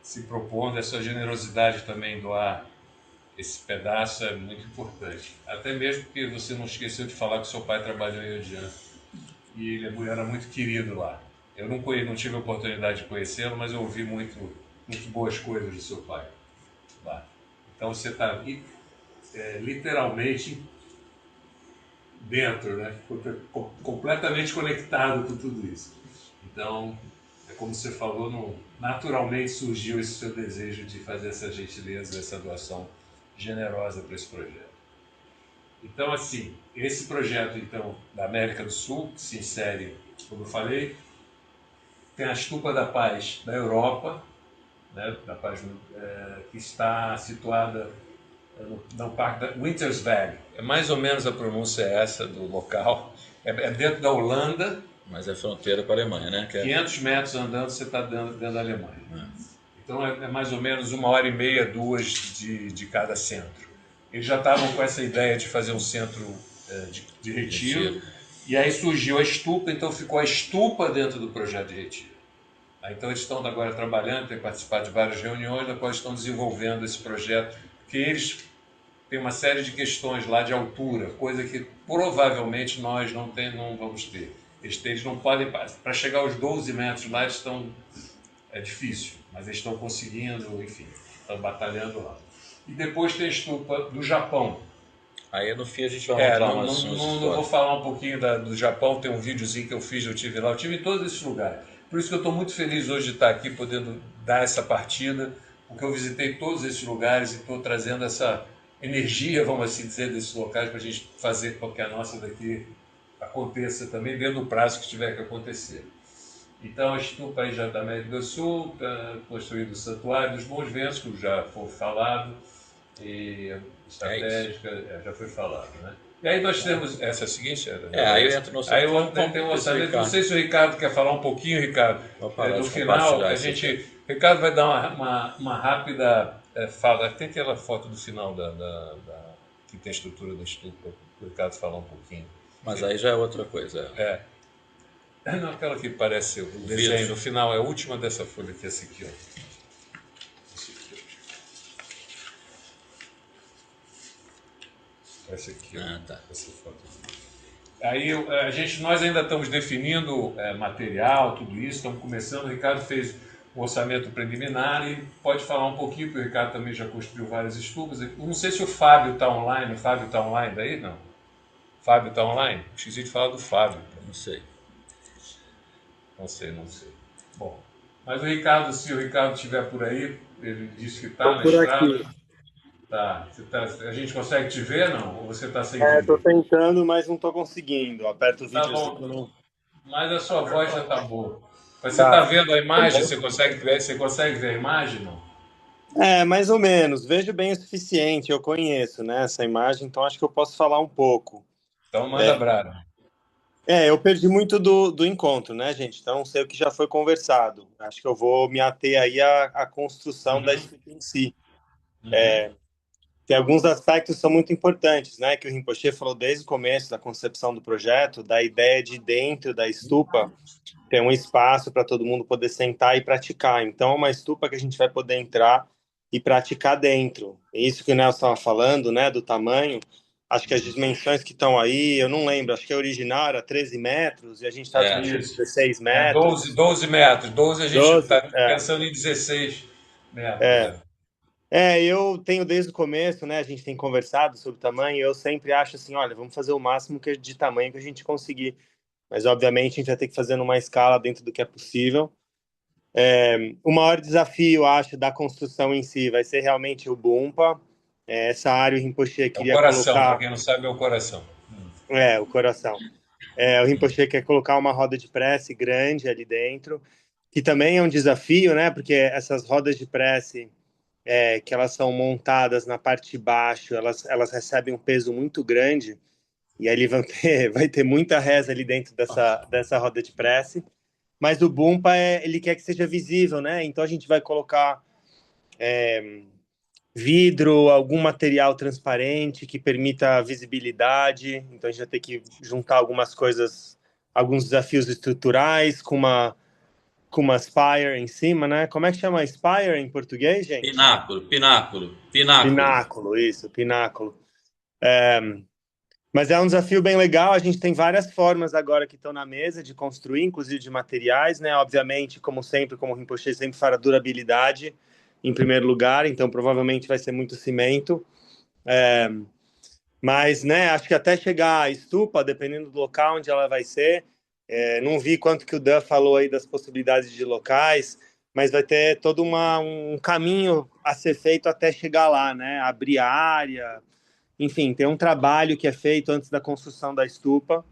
se propondo, a sua generosidade também em doar esse pedaço é muito importante. Até mesmo porque você não esqueceu de falar que seu pai trabalhou em Odian e ele era muito querido lá. Eu não tive a oportunidade de conhecê-lo, mas eu ouvi muito boas coisas do seu pai lá. Então você está literalmente dentro, né? Completamente conectado com tudo isso. Então, é como você falou, naturalmente surgiu esse seu desejo de fazer essa gentileza, essa doação generosa para esse projeto. Então, assim, esse projeto então da América do Sul, que se insere, como eu falei, tem a Stupa da Paz da Europa, né, da Paz, que está situada no parque da Wintersweg. É mais ou menos a pronúncia essa do local. É dentro da Holanda. Mas é fronteira com a Alemanha, né? 500 metros andando, você está dentro da Alemanha. Então é mais ou menos 1h30, 2 de cada centro. Eles já estavam com essa ideia de fazer um centro de retiro. E aí surgiu a Stupa, então ficou a Stupa dentro do projeto de retiro. Então eles estão agora trabalhando, têm participado de várias reuniões, depois estão desenvolvendo esse projeto, que eles têm uma série de questões lá de altura, coisa que provavelmente nós não vamos ter. Eles não podem, para chegar aos 12 metros lá, é difícil, mas eles estão conseguindo, enfim, estão batalhando lá. E depois tem a Stupa do Japão. Aí no fim a gente vai mostrar não vou falar um pouquinho do Japão, tem um videozinho que eu fiz, eu tive lá, eu tive em todos esses lugares. Por isso que eu estou muito feliz hoje de estar aqui, podendo dar essa partida, porque eu visitei todos esses lugares e estou trazendo essa energia, vamos assim dizer, desses locais para a gente fazer com que a nossa daqui aconteça também, dentro do prazo que tiver que acontecer. Então, a Stupa aí já da América do Sul, construído o Santuário dos Bons Ventos, que já foi falado, e estratégica, já foi falado, né? E aí nós temos essa seguinte... aí eu entro no orçamento. Aí eu tem o orçamento. Não sei se o Ricardo quer falar um pouquinho, Ricardo. No final, Ricardo vai dar uma rápida fala. Tem aquela foto do final que tem a estrutura da Stupa, o Ricardo falar um pouquinho. Mas aí já é outra coisa. Não, aquela que parece o desenho no final, é a última dessa folha, que é essa aqui, ó. Essa aqui, tá. Essa foto aqui. Aí nós ainda estamos definindo material, tudo isso, estamos começando. O Ricardo fez o orçamento preliminar e pode falar um pouquinho, porque o Ricardo também já construiu várias estufas. Eu não sei se o Fábio está online. O Fábio está online daí? Não. O Fábio está online? Esqueci de falar do Fábio. Não sei. Não sei. Bom, mas o Ricardo, se o Ricardo estiver por aí, ele disse que está na estrada. Aqui. Tá. A gente consegue te ver, não? Ou você está sem vídeo? Estou tentando, mas não estou conseguindo. Aperto o vídeo. Tá bom. Não... Mas a sua voz já está boa. Mas você está vendo a imagem? Você consegue ver a imagem, não? Mais ou menos. Vejo bem o suficiente. Eu conheço, né, essa imagem, então acho que eu posso falar um pouco. Então manda brava. Eu perdi muito do encontro, né, gente? Então não sei o que já foi conversado. Acho que eu vou me ater aí à construção da estrutura em si. Tem alguns aspectos que são muito importantes, né? Que o Rinpoche falou desde o começo da concepção do projeto, da ideia de dentro da estupa ter um espaço para todo mundo poder sentar e praticar. Então, é uma estupa que a gente vai poder entrar e praticar dentro. Isso que o Nelson estava falando, né? Do tamanho. Acho que as dimensões que estão aí, eu não lembro, acho que a original era 13 metros e a gente está discutindo 16 metros. 12 metros. 12 a gente está pensando em 16 metros. Eu tenho desde o começo, né? A gente tem conversado sobre tamanho. Eu sempre acho assim, olha, vamos fazer o máximo de tamanho que a gente conseguir. Mas obviamente a gente vai ter que fazer numa escala dentro do que é possível. O maior desafio, acho, da construção em si vai ser realmente o Bumpa. Essa área o Rinpoche queria colocar. O coração, para quem não sabe, é o coração. O coração. O Rinpoche quer colocar uma roda de prece grande ali dentro, que também é um desafio, né? Porque essas rodas de prece que elas são montadas na parte de baixo, elas recebem um peso muito grande, e aí vai ter muita reza ali dentro dessa roda de prece. Mas o Bumpa, ele quer que seja visível, né? Então a gente vai colocar vidro, algum material transparente que permita a visibilidade. Então a gente vai ter que juntar algumas coisas, alguns desafios estruturais com uma spire em cima, né? Como é que chama spire em português, gente? Pináculo. Pináculo, isso, pináculo. Mas é um desafio bem legal. A gente tem várias formas agora que estão na mesa de construir, inclusive de materiais, né? Obviamente, como sempre, como o Rinpoche sempre fala, durabilidade em primeiro lugar. Então, provavelmente vai ser muito cimento. Mas, né? Acho que até chegar a estupa, dependendo do local onde ela vai ser, não vi quanto que o Dan falou aí das possibilidades de locais, mas vai ter todo um caminho a ser feito até chegar lá, né? Abrir a área. Enfim, tem um trabalho que é feito antes da construção da estupa,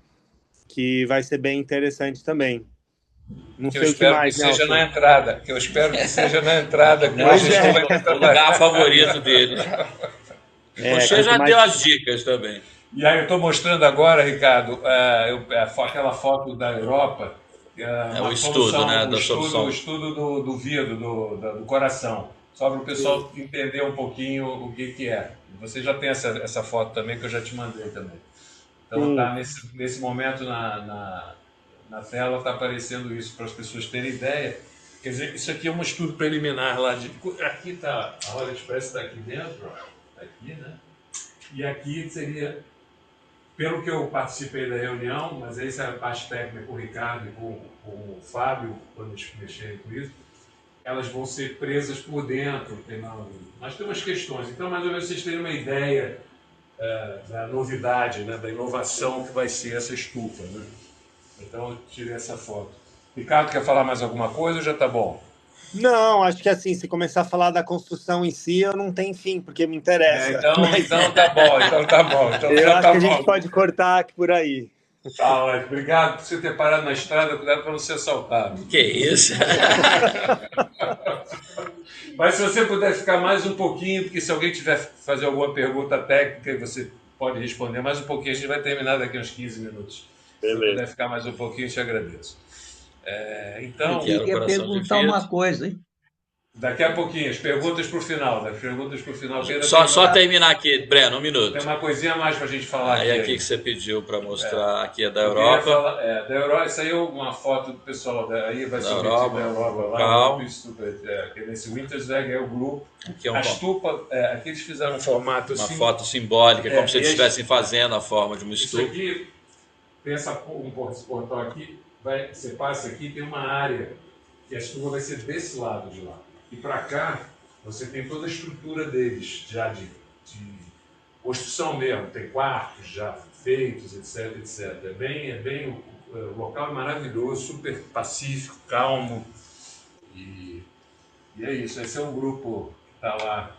que vai ser bem interessante também. Não Que eu sei o que espero que mais, seja Nelson. na entrada. Que eu espero que seja na entrada. Que Pois hoje é, vai ter o lugar favorito dele. Você já mais... deu as dicas também. E aí eu estou mostrando agora, Ricardo, aquela foto da Europa. O estudo, né? Da solução. O estudo do vidro, do coração. Só para o pessoal entender um pouquinho o que é. Você já tem essa foto também, que eu já te mandei também. Então está nesse momento na tela, está aparecendo isso para as pessoas terem ideia. Quer dizer, isso aqui é um estudo preliminar lá de... Aqui está, a roda de prece está aqui dentro, ó. Aqui, né? E aqui seria, pelo que eu participei da reunião, mas essa é a parte técnica com o Ricardo e com o Fábio, quando eles mexerem com isso, elas vão ser presas por dentro. Mas tem umas questões. Então, mais ou menos, vocês terem uma ideia da novidade, né, da inovação que vai ser essa estufa. Né? Então, eu tirei essa foto. Ricardo, quer falar mais alguma coisa ou já está bom? Não, acho que assim, se começar a falar da construção em si, eu não tenho fim, porque me interessa. Então tá bom, Então eu já acho tá que a bom. gente pode cortar aqui por aí. Tá, ótimo. Obrigado por você ter parado na estrada, cuidado para não ser assaltado. Que isso? Mas se você puder ficar mais um pouquinho, porque se alguém tiver fazer alguma pergunta técnica, você pode responder mais um pouquinho, a gente vai terminar daqui a uns 15 minutos. Beleza. Se puder ficar mais um pouquinho, eu te agradeço. Então, Eu queria perguntar uma coisa, hein? Daqui a pouquinho, as perguntas para o final. Só terminar aqui, Breno, um minuto. Tem uma coisinha a mais para a gente falar aí. aqui Que você pediu para mostrar aqui é da Europa. Da Europa, isso aí é uma foto do pessoal, aí vai ser o Europa, da Europa lá, nesse Wintersweg é o grupo. Aqui é a estupa, aqui eles fizeram um formato uma assim. foto simbólica, como se eles estivessem fazendo a forma de uma estupa. Isso aqui, tem esse portal aqui, você passa aqui, tem uma área que a estufa vai ser desse lado de lá. E para cá, você tem toda a estrutura deles, já de construção mesmo, tem quartos já feitos, etc. O local é maravilhoso, super pacífico, calmo. E é isso, esse é um grupo que está lá,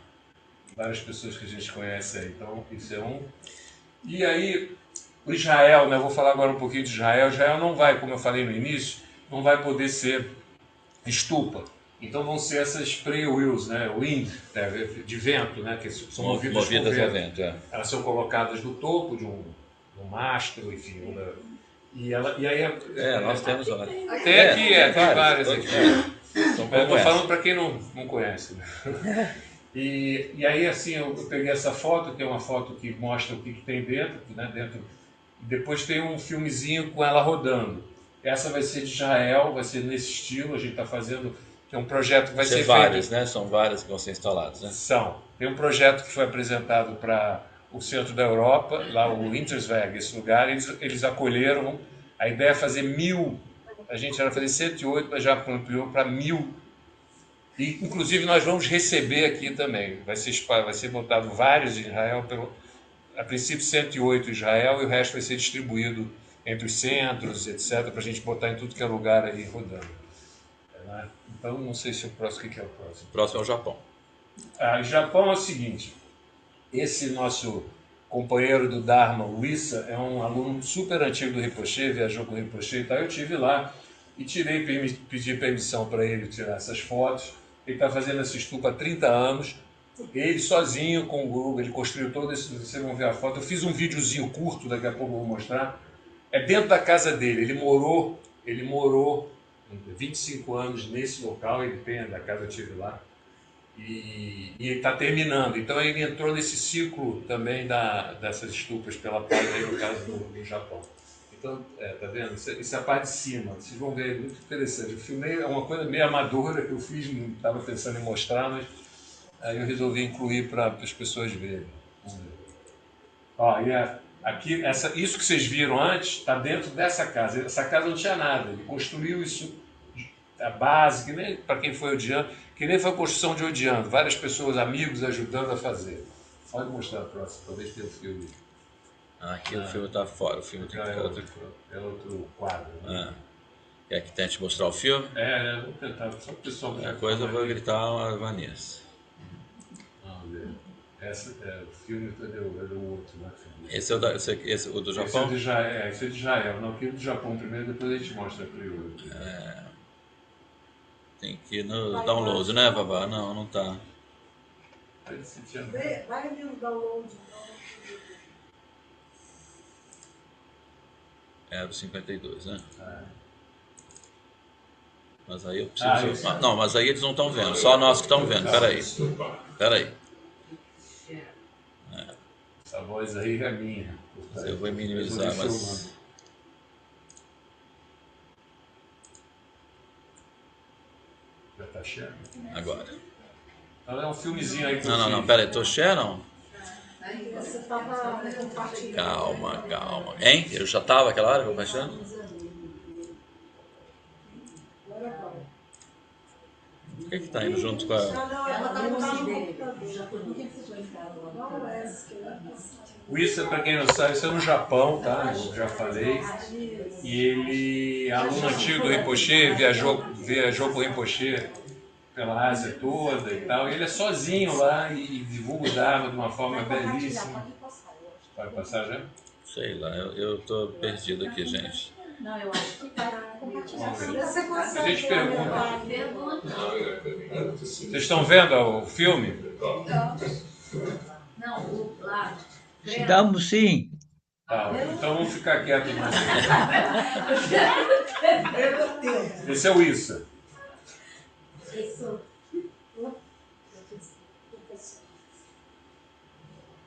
várias pessoas que a gente conhece aí. Então, isso é um. E aí, o Israel, né? Eu vou falar agora um pouquinho de Israel. Israel não vai, como eu falei no início, não vai poder ser estupa. Então vão ser essas spray wheels, né, wind, de vento, né, que são movidas por vento. Elas são colocadas no topo de um mastro, enfim. E aí nós temos lá. Tem aqui, tem várias aqui. Estou falando para quem não conhece. Né? E aí assim eu peguei essa foto, que é uma foto que mostra o que tem dentro, né, e depois tem um filmezinho com ela rodando. Essa vai ser de Israel, vai ser nesse estilo, a gente está fazendo. É um projeto que vai ser várias, feito. Né? São várias que vão ser instaladas, né? São. Tem um projeto que foi apresentado para o centro da Europa, lá o Wintersweg, esse lugar, eles acolheram. A ideia é fazer 1000, a gente era fazer 108, mas já ampliou para 1000. E, inclusive, nós vamos receber aqui também. Vai ser botado vários em Israel, a princípio 108 em Israel, e o resto vai ser distribuído entre os centros, etc., para a gente botar em tudo que é lugar aí rodando. Então, não sei se o próximo, o que é o próximo? O próximo é o Japão. O Japão é o seguinte, esse nosso companheiro do Dharma, o Issa, é um aluno super antigo do Rinpoche, viajou com o Rinpoche e tal. Eu estive lá e pedi permissão para ele tirar essas fotos. Ele está fazendo essa estupa há 30 anos, Ele sozinho com o grupo, ele construiu todo esse. Vocês vão ver a foto. Eu fiz um videozinho curto, daqui a pouco eu vou mostrar. É dentro da casa dele. Ele morou 25 anos nesse local, ele tem, da casa eu estive lá. E ele está terminando. Então ele entrou nesse ciclo também dessas estufas pela praia, aí no caso do Japão. Então, tá vendo? Isso é a parte de cima. Vocês vão ver, é muito interessante. Eu filmei, é uma coisa meio amadora que eu fiz, não estava pensando em mostrar, mas aí eu resolvi incluir para as pessoas verem. Vamos ver. Ó, aqui, isso que vocês viram antes está dentro dessa casa. Essa casa não tinha nada. Ele construiu isso, a base, que nem para quem foi odiando, que nem foi a construção de odiando. Várias pessoas, amigos, ajudando a fazer. Pode mostrar a próxima, talvez tenha o filme. Aqui o filme está fora, o filme tem É outro quadro. Né? Quer que tente mostrar o filme? Vou tentar, só o pessoal. Qualquer coisa eu vou gritar a Vanessa. Vamos ver. O filme é do outro, né? Esse é o do Japão? Esse é de Israel. Não, aquele do Japão primeiro, depois a gente mostra a crioulo. Tem que ir no download, né, Babá? Não tá. Vai ali no download. É do 52, né? Mas aí eu preciso... não, mas aí eles não estão vendo, só nós que estamos vendo. Peraí. Essa voz aí é minha. Eu vou minimizar, mas... Já tá cheio? Agora. Então é um filmezinho aí que Não, peraí, tô cheio não? Você estava compartilhando. Calma. Hein? Eu já estava aquela hora compartilhando? Por que tá indo junto com a... Isso é para quem não sabe, isso é no Japão, tá? Eu já falei. E ele, aluno antigo do Rinpoche, viajou com o Rinpoche pela Ásia toda e tal. E ele é sozinho lá e divulga o Dharma de uma forma belíssima. Pode passar já? Sei lá, eu tô perdido aqui, gente. Não, eu acho que tá compartilhando. A gente pergunta. Vocês estão vendo o filme? Não, o lá. Estamos sim. Tá, então vamos ficar quietos mais. Esse é o Issa. Isso.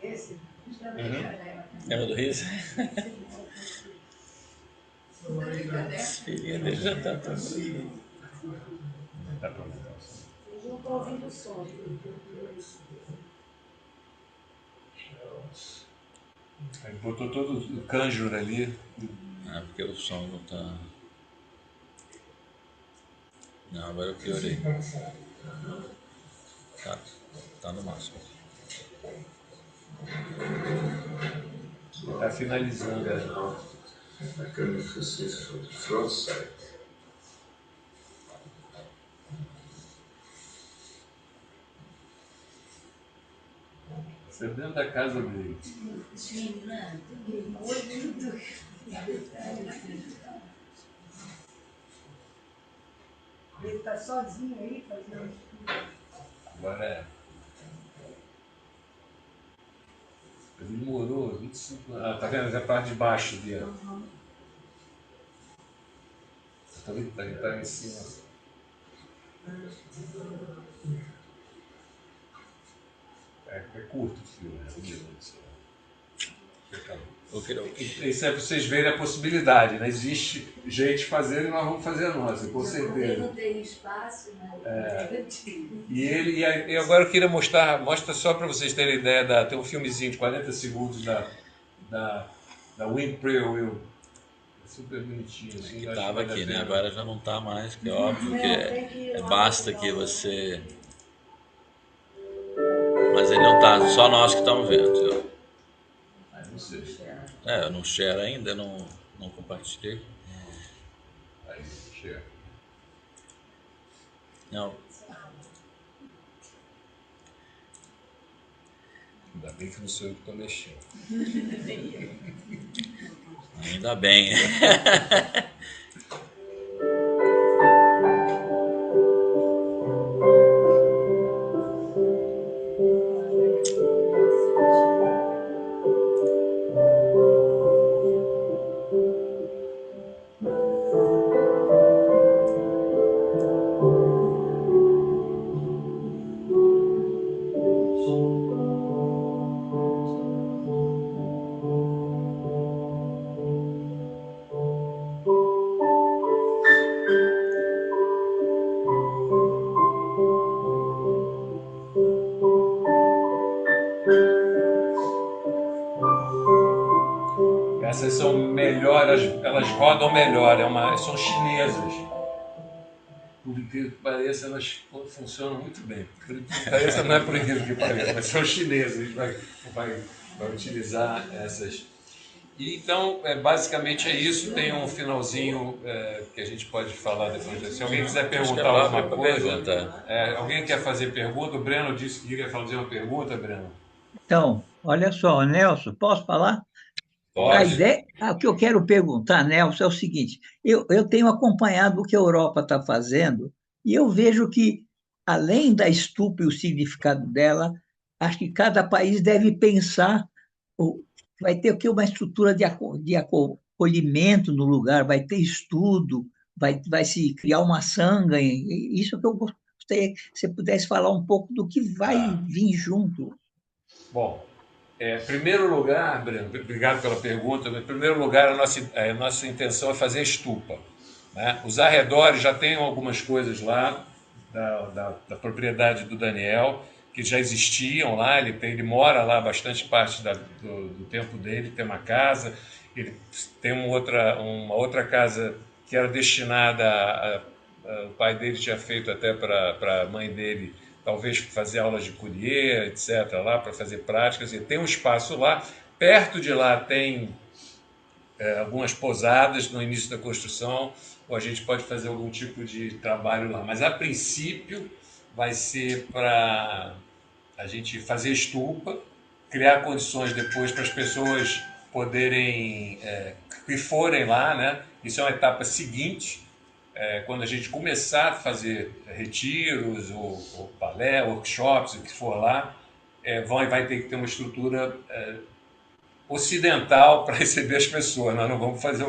Esse? Lembra do riso? Esse filhinho dele já tá todo... Tá pronto. Eu não estou ouvindo o som. Ele botou todo o cânjuro ali. Porque o som não tá... Não, agora eu piorei. Tá no máximo. Tá finalizando. Você é dentro da casa dele. Ele está sozinho aí fazendo. Agora é. Ele morou 25 anos. Tá vendo? A parte de baixo dele. Tá vendo? Ele tá em cima. É curto o filme, Isso é para vocês verem a possibilidade, né? Existe gente fazendo e nós vamos fazer a nossa, com certeza. Não tem espaço, né? E agora eu queria mostra só para vocês terem ideia, tem um filmezinho de 40 segundos da Winfrey Will. Super bonitinho. Assim, que estava aqui, né? Agora já não está mais, que é óbvio que basta que você... Mas ele não está, só nós que estamos vendo. Não sei. Eu não share ainda, não compartilhei. Aí, share. Não. Ainda bem que não sou eu que estou mexendo. Ainda bem. Essas são melhores, elas rodam melhor, são chinesas. Por incrível que pareça, elas funcionam muito bem. Por incrível que pareça, não é por incrível que pareça, mas são chinesas. A gente vai utilizar essas. E, então, basicamente é isso. Tem um finalzinho que a gente pode falar depois. Se alguém quiser perguntar alguma coisa, alguém quer fazer pergunta? O Breno disse que queria fazer uma pergunta, Breno. Então, olha só, Nelson, posso falar? A Pode. ideia, o que eu quero perguntar, Nelson, é o seguinte: eu tenho acompanhado o que a Europa está fazendo e eu vejo que, além da estupa e o significado dela, acho que cada país deve pensar, vai ter o que uma estrutura de acolhimento no lugar, vai ter estudo, vai se criar uma sanga. Isso que eu gostaria que você pudesse falar um pouco do que vai vir junto. Bom, em primeiro lugar, Breno, obrigado pela pergunta. Em primeiro lugar, a nossa intenção é fazer estupa. Né? Os arredores já tem algumas coisas lá da propriedade do Daniel, que já existiam lá. Ele mora lá bastante parte do tempo dele, tem uma casa, ele tem uma outra casa que era destinada o pai dele tinha feito até para a mãe dele, talvez fazer aulas de colher, etc., lá para fazer práticas. E tem um espaço lá. Perto de lá tem algumas pousadas no início da construção, ou a gente pode fazer algum tipo de trabalho lá. Mas, a princípio, vai ser para a gente fazer estupa, criar condições depois para as pessoas poderem, que forem lá, né? Isso é uma etapa seguinte, quando a gente começar a fazer retiros, ou balé, workshops, o que for lá, vai ter que ter uma estrutura ocidental para receber as pessoas. Nós não vamos fazer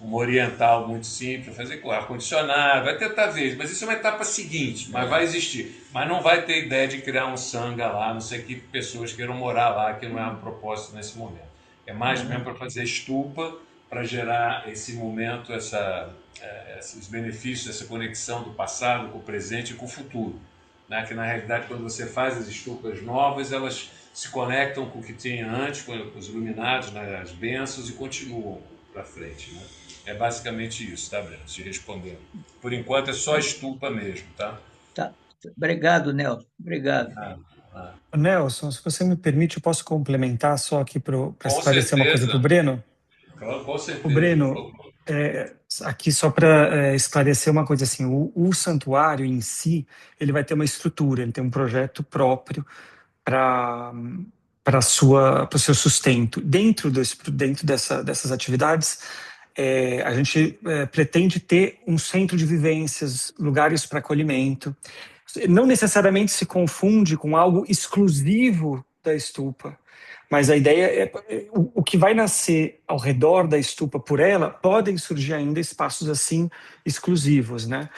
uma oriental muito simples, fazer com ar-condicionado, vai tentar ver, mas isso é uma etapa seguinte, mas vai existir. Mas não vai ter ideia de criar um sanga lá, a não ser que pessoas queiram morar lá, que não é um propósito nesse momento. É mais mesmo para fazer estupa, para gerar esse momento, esses benefícios, essa conexão do passado com o presente e com o futuro. Né? Que, na realidade, quando você faz as estupas novas, elas se conectam com o que tinha antes, com os iluminados, né, as bênçãos, e continuam para frente. Né? É basicamente isso, tá, Breno? Se respondendo. Por enquanto é só estupa mesmo, tá? Tá. Obrigado, Nelson. Obrigado. Nelson, se você me permite, eu posso complementar só aqui para Com esclarecer uma coisa para o certeza. Breno? Com O certeza. Breno, aqui só para esclarecer uma coisa assim, o santuário em si, ele vai ter uma estrutura, ele tem um projeto próprio para o seu sustento. Dentro dessas atividades, a gente pretende ter um centro de vivências, lugares para acolhimento. Não necessariamente se confunde com algo exclusivo da estupa, mas a ideia o que vai nascer ao redor da estupa por ela, podem surgir ainda espaços assim exclusivos, né?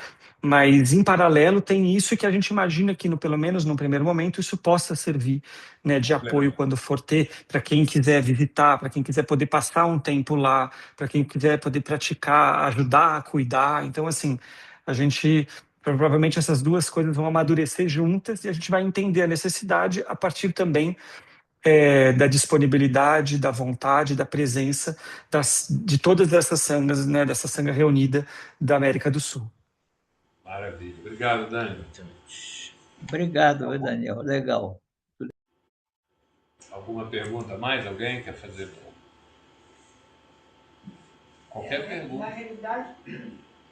Mas, em paralelo, tem isso que a gente imagina que, pelo menos no primeiro momento, isso possa servir, né, de apoio quando for ter, para quem quiser visitar, para quem quiser poder passar um tempo lá, para quem quiser poder praticar, ajudar a cuidar. Então, assim, a gente, provavelmente essas duas coisas vão amadurecer juntas e a gente vai entender a necessidade a partir também da disponibilidade, da vontade, da presença de todas essas sangas, né, dessa sanga reunida da América do Sul. Maravilha. Obrigado, Dani. Obrigado, Daniel. Legal. Alguma pergunta mais? Alguém quer fazer? Qualquer pergunta. Na realidade,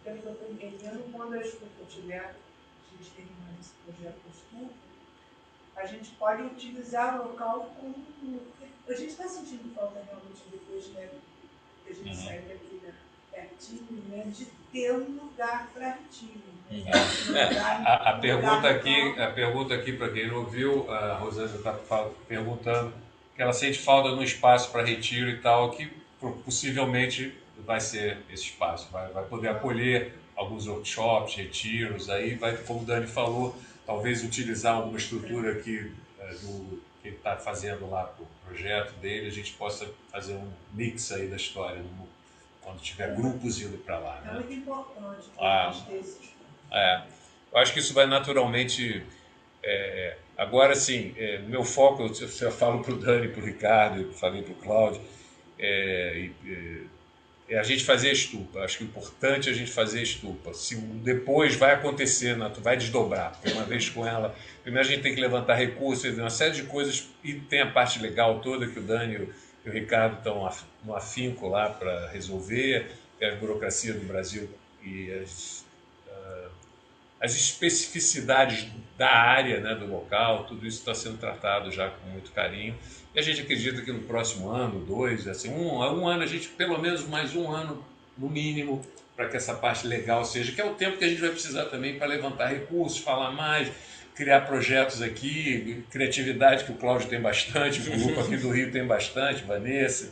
pelo que eu estou entendendo, quando a estufa tiver, a gente terminar esse projeto da estufa, a gente pode utilizar o local como... A gente está sentindo falta realmente depois, né, que a gente sair daqui, né, pertinho, né, de ter um lugar para retiro. A pergunta aqui para quem não ouviu, a Rosângela está perguntando que ela sente falta de um espaço para retiro e tal, que possivelmente vai ser esse espaço, vai poder acolher alguns workshops, retiros, aí vai, como o Dani falou, talvez utilizar alguma estrutura aqui que ele está fazendo lá para o projeto dele, a gente possa fazer um mix aí da história, quando tiver grupos indo para lá. Né? É muito importante a gente ter esse espaço. Eu acho que isso vai naturalmente. Agora sim, meu foco, eu falo para o Dani, para o Ricardo, eu falei para o Cláudio, é a gente fazer a estupa. Acho que o importante é a gente fazer a estupa. Se depois vai acontecer, né, vai desdobrar. Uma vez com ela, primeiro a gente tem que levantar recursos, uma série de coisas, e tem a parte legal toda que o Dani e o Ricardo estão no afinco lá para resolver, tem a burocracia do Brasil e as especificidades da área, né, do local, tudo isso está sendo tratado já com muito carinho. E a gente acredita que no próximo ano, 2, assim, um ano, a gente, pelo menos mais um ano, no mínimo, para que essa parte legal seja, que é o tempo que a gente vai precisar também para levantar recursos, falar mais, criar projetos aqui, criatividade, que o Cláudio tem bastante, o grupo aqui do Rio tem bastante, Vanessa,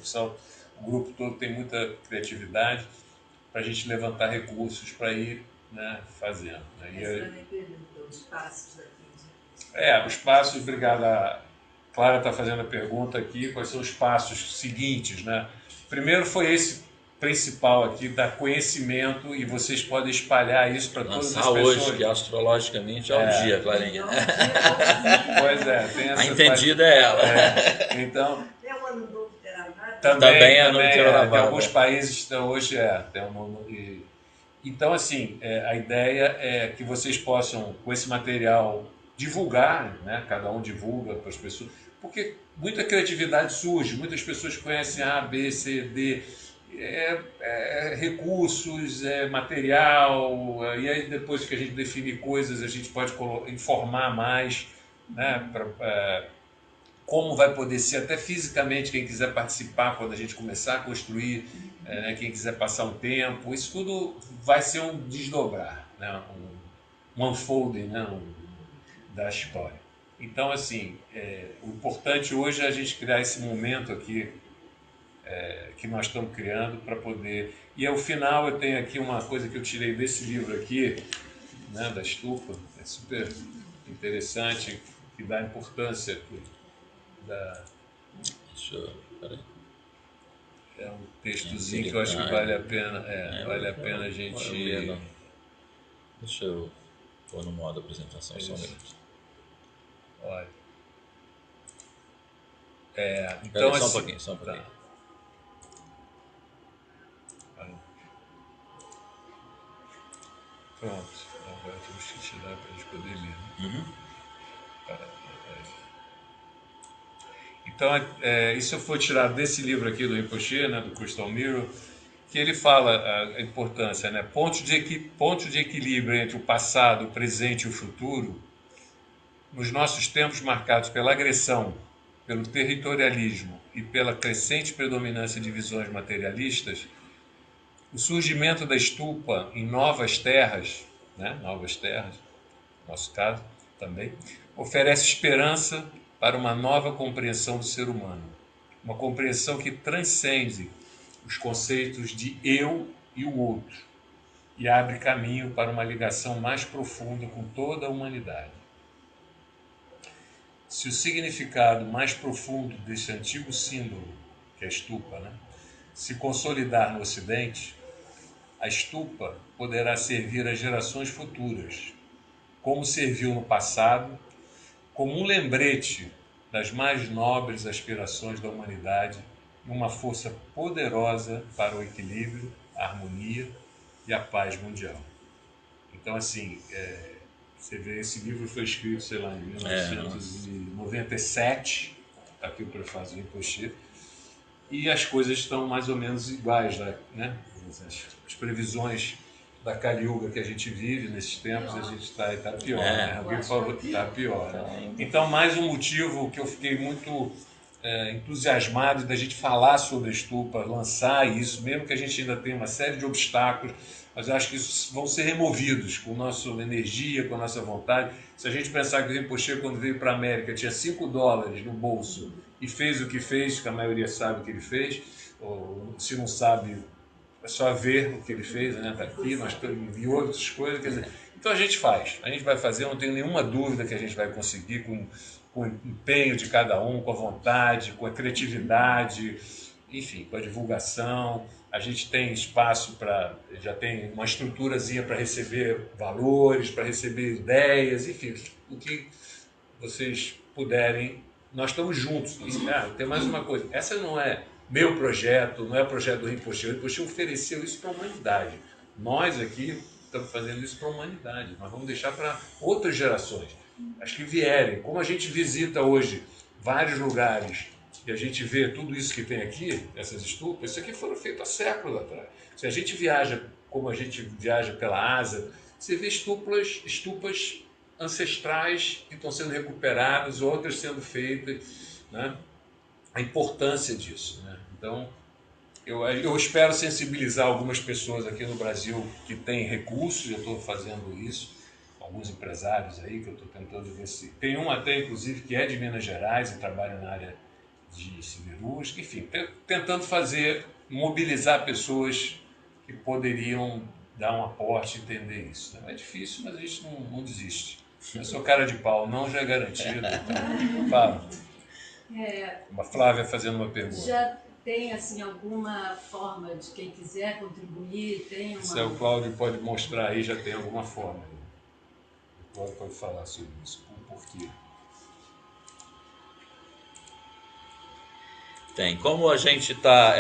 o grupo todo tem muita criatividade, para a gente levantar recursos para ir, né, fazendo. Essa me pergunta, os passos aqui. Os passos, obrigado. A Clara está fazendo a pergunta aqui, quais são os passos seguintes, né? Primeiro foi esse principal aqui, dar conhecimento, e vocês podem espalhar isso para todas as pessoas. Hoje, que astrologicamente é o dia, Clarinha. Pois é, tem essa a entendida é ela. Então, é o ano novo Theravada? Também é o ano novo Theravada. Tem alguns países estão hoje, Então, assim, a ideia é que vocês possam, com esse material, divulgar, né? Cada um divulga para as pessoas, porque muita criatividade surge, muitas pessoas conhecem A, B, C, D, recursos, material, e aí depois que a gente definir coisas, a gente pode informar mais, né? Como vai poder ser, até fisicamente, quem quiser participar quando a gente começar a construir, né? Quem quiser passar um tempo, isso tudo vai ser um desdobrar, né? Um unfolding, né? Da história. Então, assim, o importante hoje é a gente criar esse momento aqui que nós estamos criando para poder... E ao final eu tenho aqui uma coisa que eu tirei desse livro aqui, né, da estupa, é super interessante, que dá importância Deixa eu... Peraí. É um textozinho que eu acho que vale a pena, vale a pena a gente... Deixa eu pôr no modo apresentação só um minuto. Olha. Então, só um assim, pouquinho, só um pouquinho. Tá. Pronto. Agora temos que tirar para a gente poder ler. Né? Então, isso foi tirado desse livro aqui do Rinpoche, né, do Crystal Mirror, que ele fala a importância, né? Ponto de equilíbrio entre o passado, o presente e o futuro. Nos nossos tempos marcados pela agressão, pelo territorialismo e pela crescente predominância de visões materialistas, o surgimento da estupa em novas terras, né, no nosso caso também, oferece esperança para uma nova compreensão do ser humano, uma compreensão que transcende os conceitos de eu e o outro e abre caminho para uma ligação mais profunda com toda a humanidade. Se o significado mais profundo desse antigo símbolo, que é a estupa, né, se consolidar no Ocidente, a estupa poderá servir às gerações futuras, como serviu no passado, como um lembrete das mais nobres aspirações da humanidade e uma força poderosa para o equilíbrio, a harmonia e a paz mundial. Então, assim, você vê, esse livro foi escrito, sei lá, em 1997, está aqui o prefácio do Rinpoche, e as coisas estão mais ou menos iguais, né? As previsões da Kali Yuga que a gente vive nesses tempos, a gente está pior, né? Alguém falou que está pior. Né? Então, mais um motivo que eu fiquei muito entusiasmado da gente falar sobre a estupa, lançar isso, mesmo que a gente ainda tenha uma série de obstáculos, mas eu acho que isso vão ser removidos com a nossa energia, com a nossa vontade. Se a gente pensar que o Rinpoche, quando veio para a América, tinha $5 no bolso e fez o que fez, que a maioria sabe o que ele fez, ou se não sabe, é só ver o que ele fez, né? Tá aqui, nós e outras coisas. Quer dizer, então a gente vai fazer, eu não tenho nenhuma dúvida que a gente vai conseguir com o empenho de cada um, com a vontade, com a criatividade, enfim, com a divulgação. A gente tem espaço já tem uma estruturazinha para receber valores, para receber ideias, enfim, o que vocês puderem, nós estamos juntos. Tem mais uma coisa, essa não é meu projeto, não é o projeto do Rinpoche. O Rinpoche ofereceu isso para a humanidade. Nós aqui estamos fazendo isso para a humanidade. Nós vamos deixar para outras gerações. As que vierem. Como a gente visita hoje vários lugares e a gente vê tudo isso que tem aqui, essas estupas, isso aqui foram feitas há séculos atrás. Se a gente viaja como a gente viaja pela Ásia, você vê estupas ancestrais que estão sendo recuperadas, outras sendo feitas, né? A importância disso, né? Então, eu espero sensibilizar algumas pessoas aqui no Brasil que têm recursos, eu estou fazendo isso, alguns empresários aí que eu estou tentando ver se... Tem um até, inclusive, que é de Minas Gerais e trabalha na área de siderúrgica, enfim, tentando mobilizar pessoas que poderiam dar um aporte e entender isso. É difícil, mas a gente não desiste. Eu sou cara de pau, não já é garantido. Então, fala. A Flávia fazendo uma pergunta. Já tem assim alguma forma de quem quiser contribuir? Tem uma... Se o Cláudio pode mostrar aí, já tem alguma forma. O Cláudio pode falar sobre isso. Por quê? Tem. Como a gente está...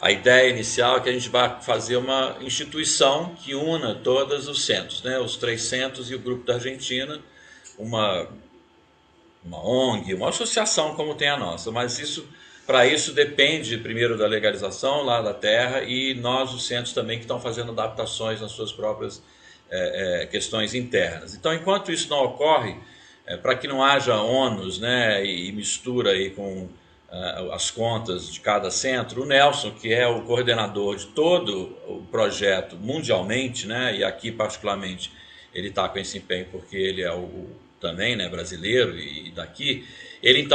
A ideia inicial é que a gente vai fazer uma instituição que una todos os centros, né? Os 3 centros e o Grupo da Argentina, uma ONG, uma associação como tem a nossa, mas para isso depende primeiro da legalização lá da terra e nós, os centros também, que estão fazendo adaptações nas suas próprias questões internas. Então, enquanto isso não ocorre, para que não haja ônus, né, e mistura aí com as contas de cada centro, o Nelson, que é o coordenador de todo o projeto mundialmente, né, e aqui particularmente ele está com esse empenho porque ele é também, né, brasileiro e daqui, ele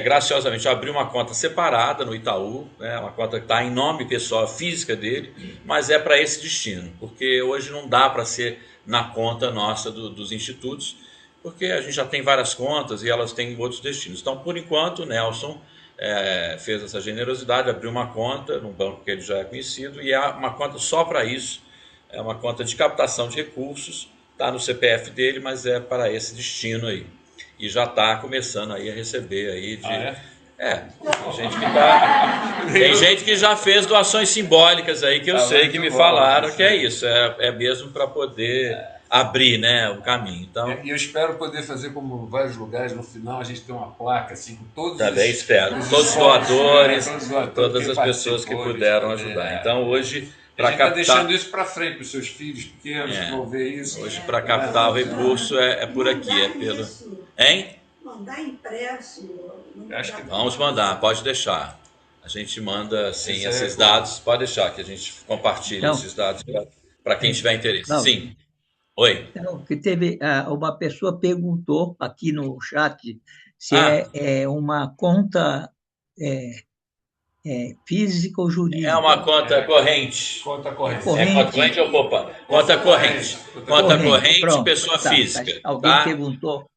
graciosamente abriu uma conta separada no Itaú, né, uma conta que está em nome pessoal física dele, mas é para esse destino, porque hoje não dá para ser na conta nossa dos institutos, porque a gente já tem várias contas e elas têm outros destinos. Então, por enquanto, o Nelson fez essa generosidade, abriu uma conta num banco que ele já é conhecido e é uma conta só para isso, é uma conta de captação de recursos, está no CPF dele, mas é para esse destino aí. E já está começando aí a receber aí de... Tem gente que já fez doações simbólicas aí que eu sei que me falaram que é isso, é mesmo para poder abrir, né, o caminho. Então, e eu espero poder fazer como em vários lugares, no final a gente tem uma placa assim com todos também espero, todos os doadores, todas as pessoas que puderam ajudar. Então hoje, a gente está deixando isso para frente para os seus filhos pequenos que vão ver isso. Hoje para captar o recurso é por aqui, é pelo... Hein? Mandar impresso. Acho que vamos mandar, pode deixar. A gente manda sim esses dados, pode deixar que a gente compartilhe esses dados para quem tiver interesse. Não. Sim. Oi. Então, que teve uma pessoa perguntou aqui no chat se é uma conta física ou jurídica. É uma conta corrente. Conta corrente. Conta corrente ou poupa? Conta corrente. Conta corrente, pronto, pessoa física. Alguém perguntou.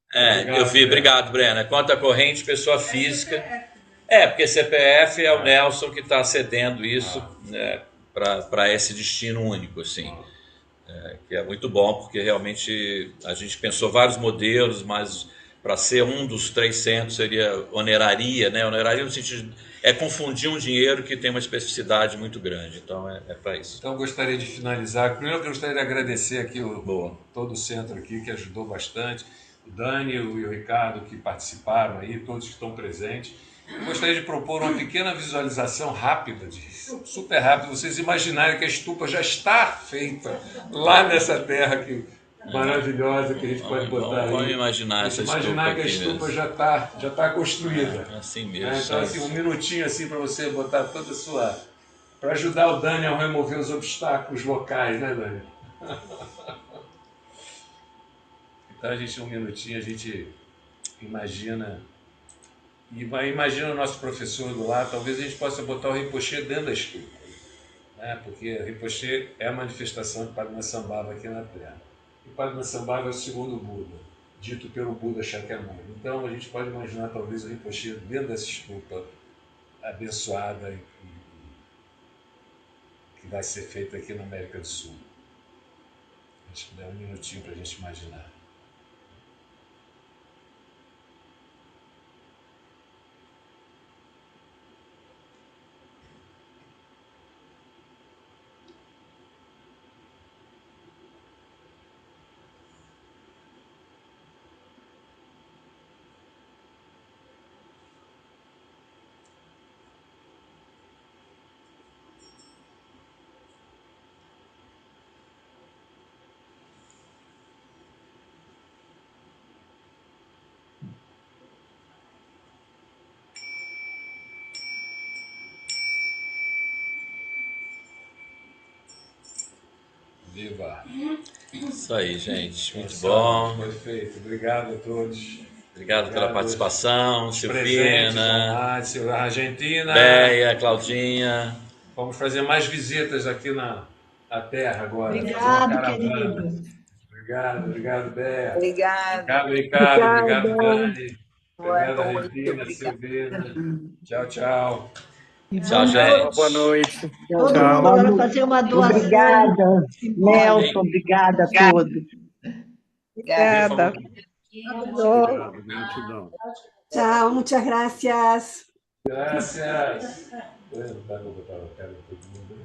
Eu vi, obrigado, Brena. Conta corrente, pessoa física. Porque CPF é o Nelson que está cedendo isso para esse destino único, assim. Que é muito bom, porque realmente a gente pensou vários modelos, mas para ser um dos 3 centros oneraria, né? Oneraria no sentido confundir um dinheiro que tem uma especificidade muito grande, então é para isso. Então eu gostaria de finalizar. Primeiro eu gostaria de agradecer aqui todo o centro aqui que ajudou bastante, o Dani e o Ricardo que participaram aí, todos que estão presentes. Eu gostaria de propor uma pequena visualização rápida, super rápida, vocês imaginarem que a estupa já está feita lá nessa terra maravilhosa que a gente pode botar aí. Vamos imaginar essa estupa. Imaginar que a estupa já está construída. Assim mesmo. Então, assim, um minutinho assim para você botar toda a sua... Para ajudar o Dani a remover os obstáculos locais, né, Dani? Então, um minutinho, a gente imagina o nosso professor do lado, talvez a gente possa botar o Rinpoche dentro da estupa, né? Porque o Rinpoche é a manifestação de Padmasambhava aqui na Terra. E Padmasambhava é o segundo Buda, dito pelo Buda Shakyamuni. Então a gente pode imaginar talvez o Rinpoche dentro dessa estupa abençoada que vai ser feita aqui na América do Sul. Acho que dá um minutinho para a gente imaginar. Viva! Isso aí, gente. Muito Nossa, bom. Perfeito. Obrigado a todos. Obrigado pela participação, Os presentes vão Silvina, lá, Argentina. Béia, Claudinha. Vamos fazer mais visitas aqui na Terra agora. Fazer uma Obrigado, caravana. querido. Obrigado, Béia. Obrigada. Obrigado, Ricardo. Obrigado, Obrigada. Dani. Boa Obrigado, noite. Argentina, Obrigada. Silvina. Tchau, tchau. Tchau, gente. Boa noite. Todo Tchau. mundo agora fazer uma doação. Obrigada, simbólica. Nelson, obrigada a todos. Obrigada. Obrigado, gratidão. Chao, muchas gracias. Gracias. Bueno, tá, vou botar a cara de todo mundo.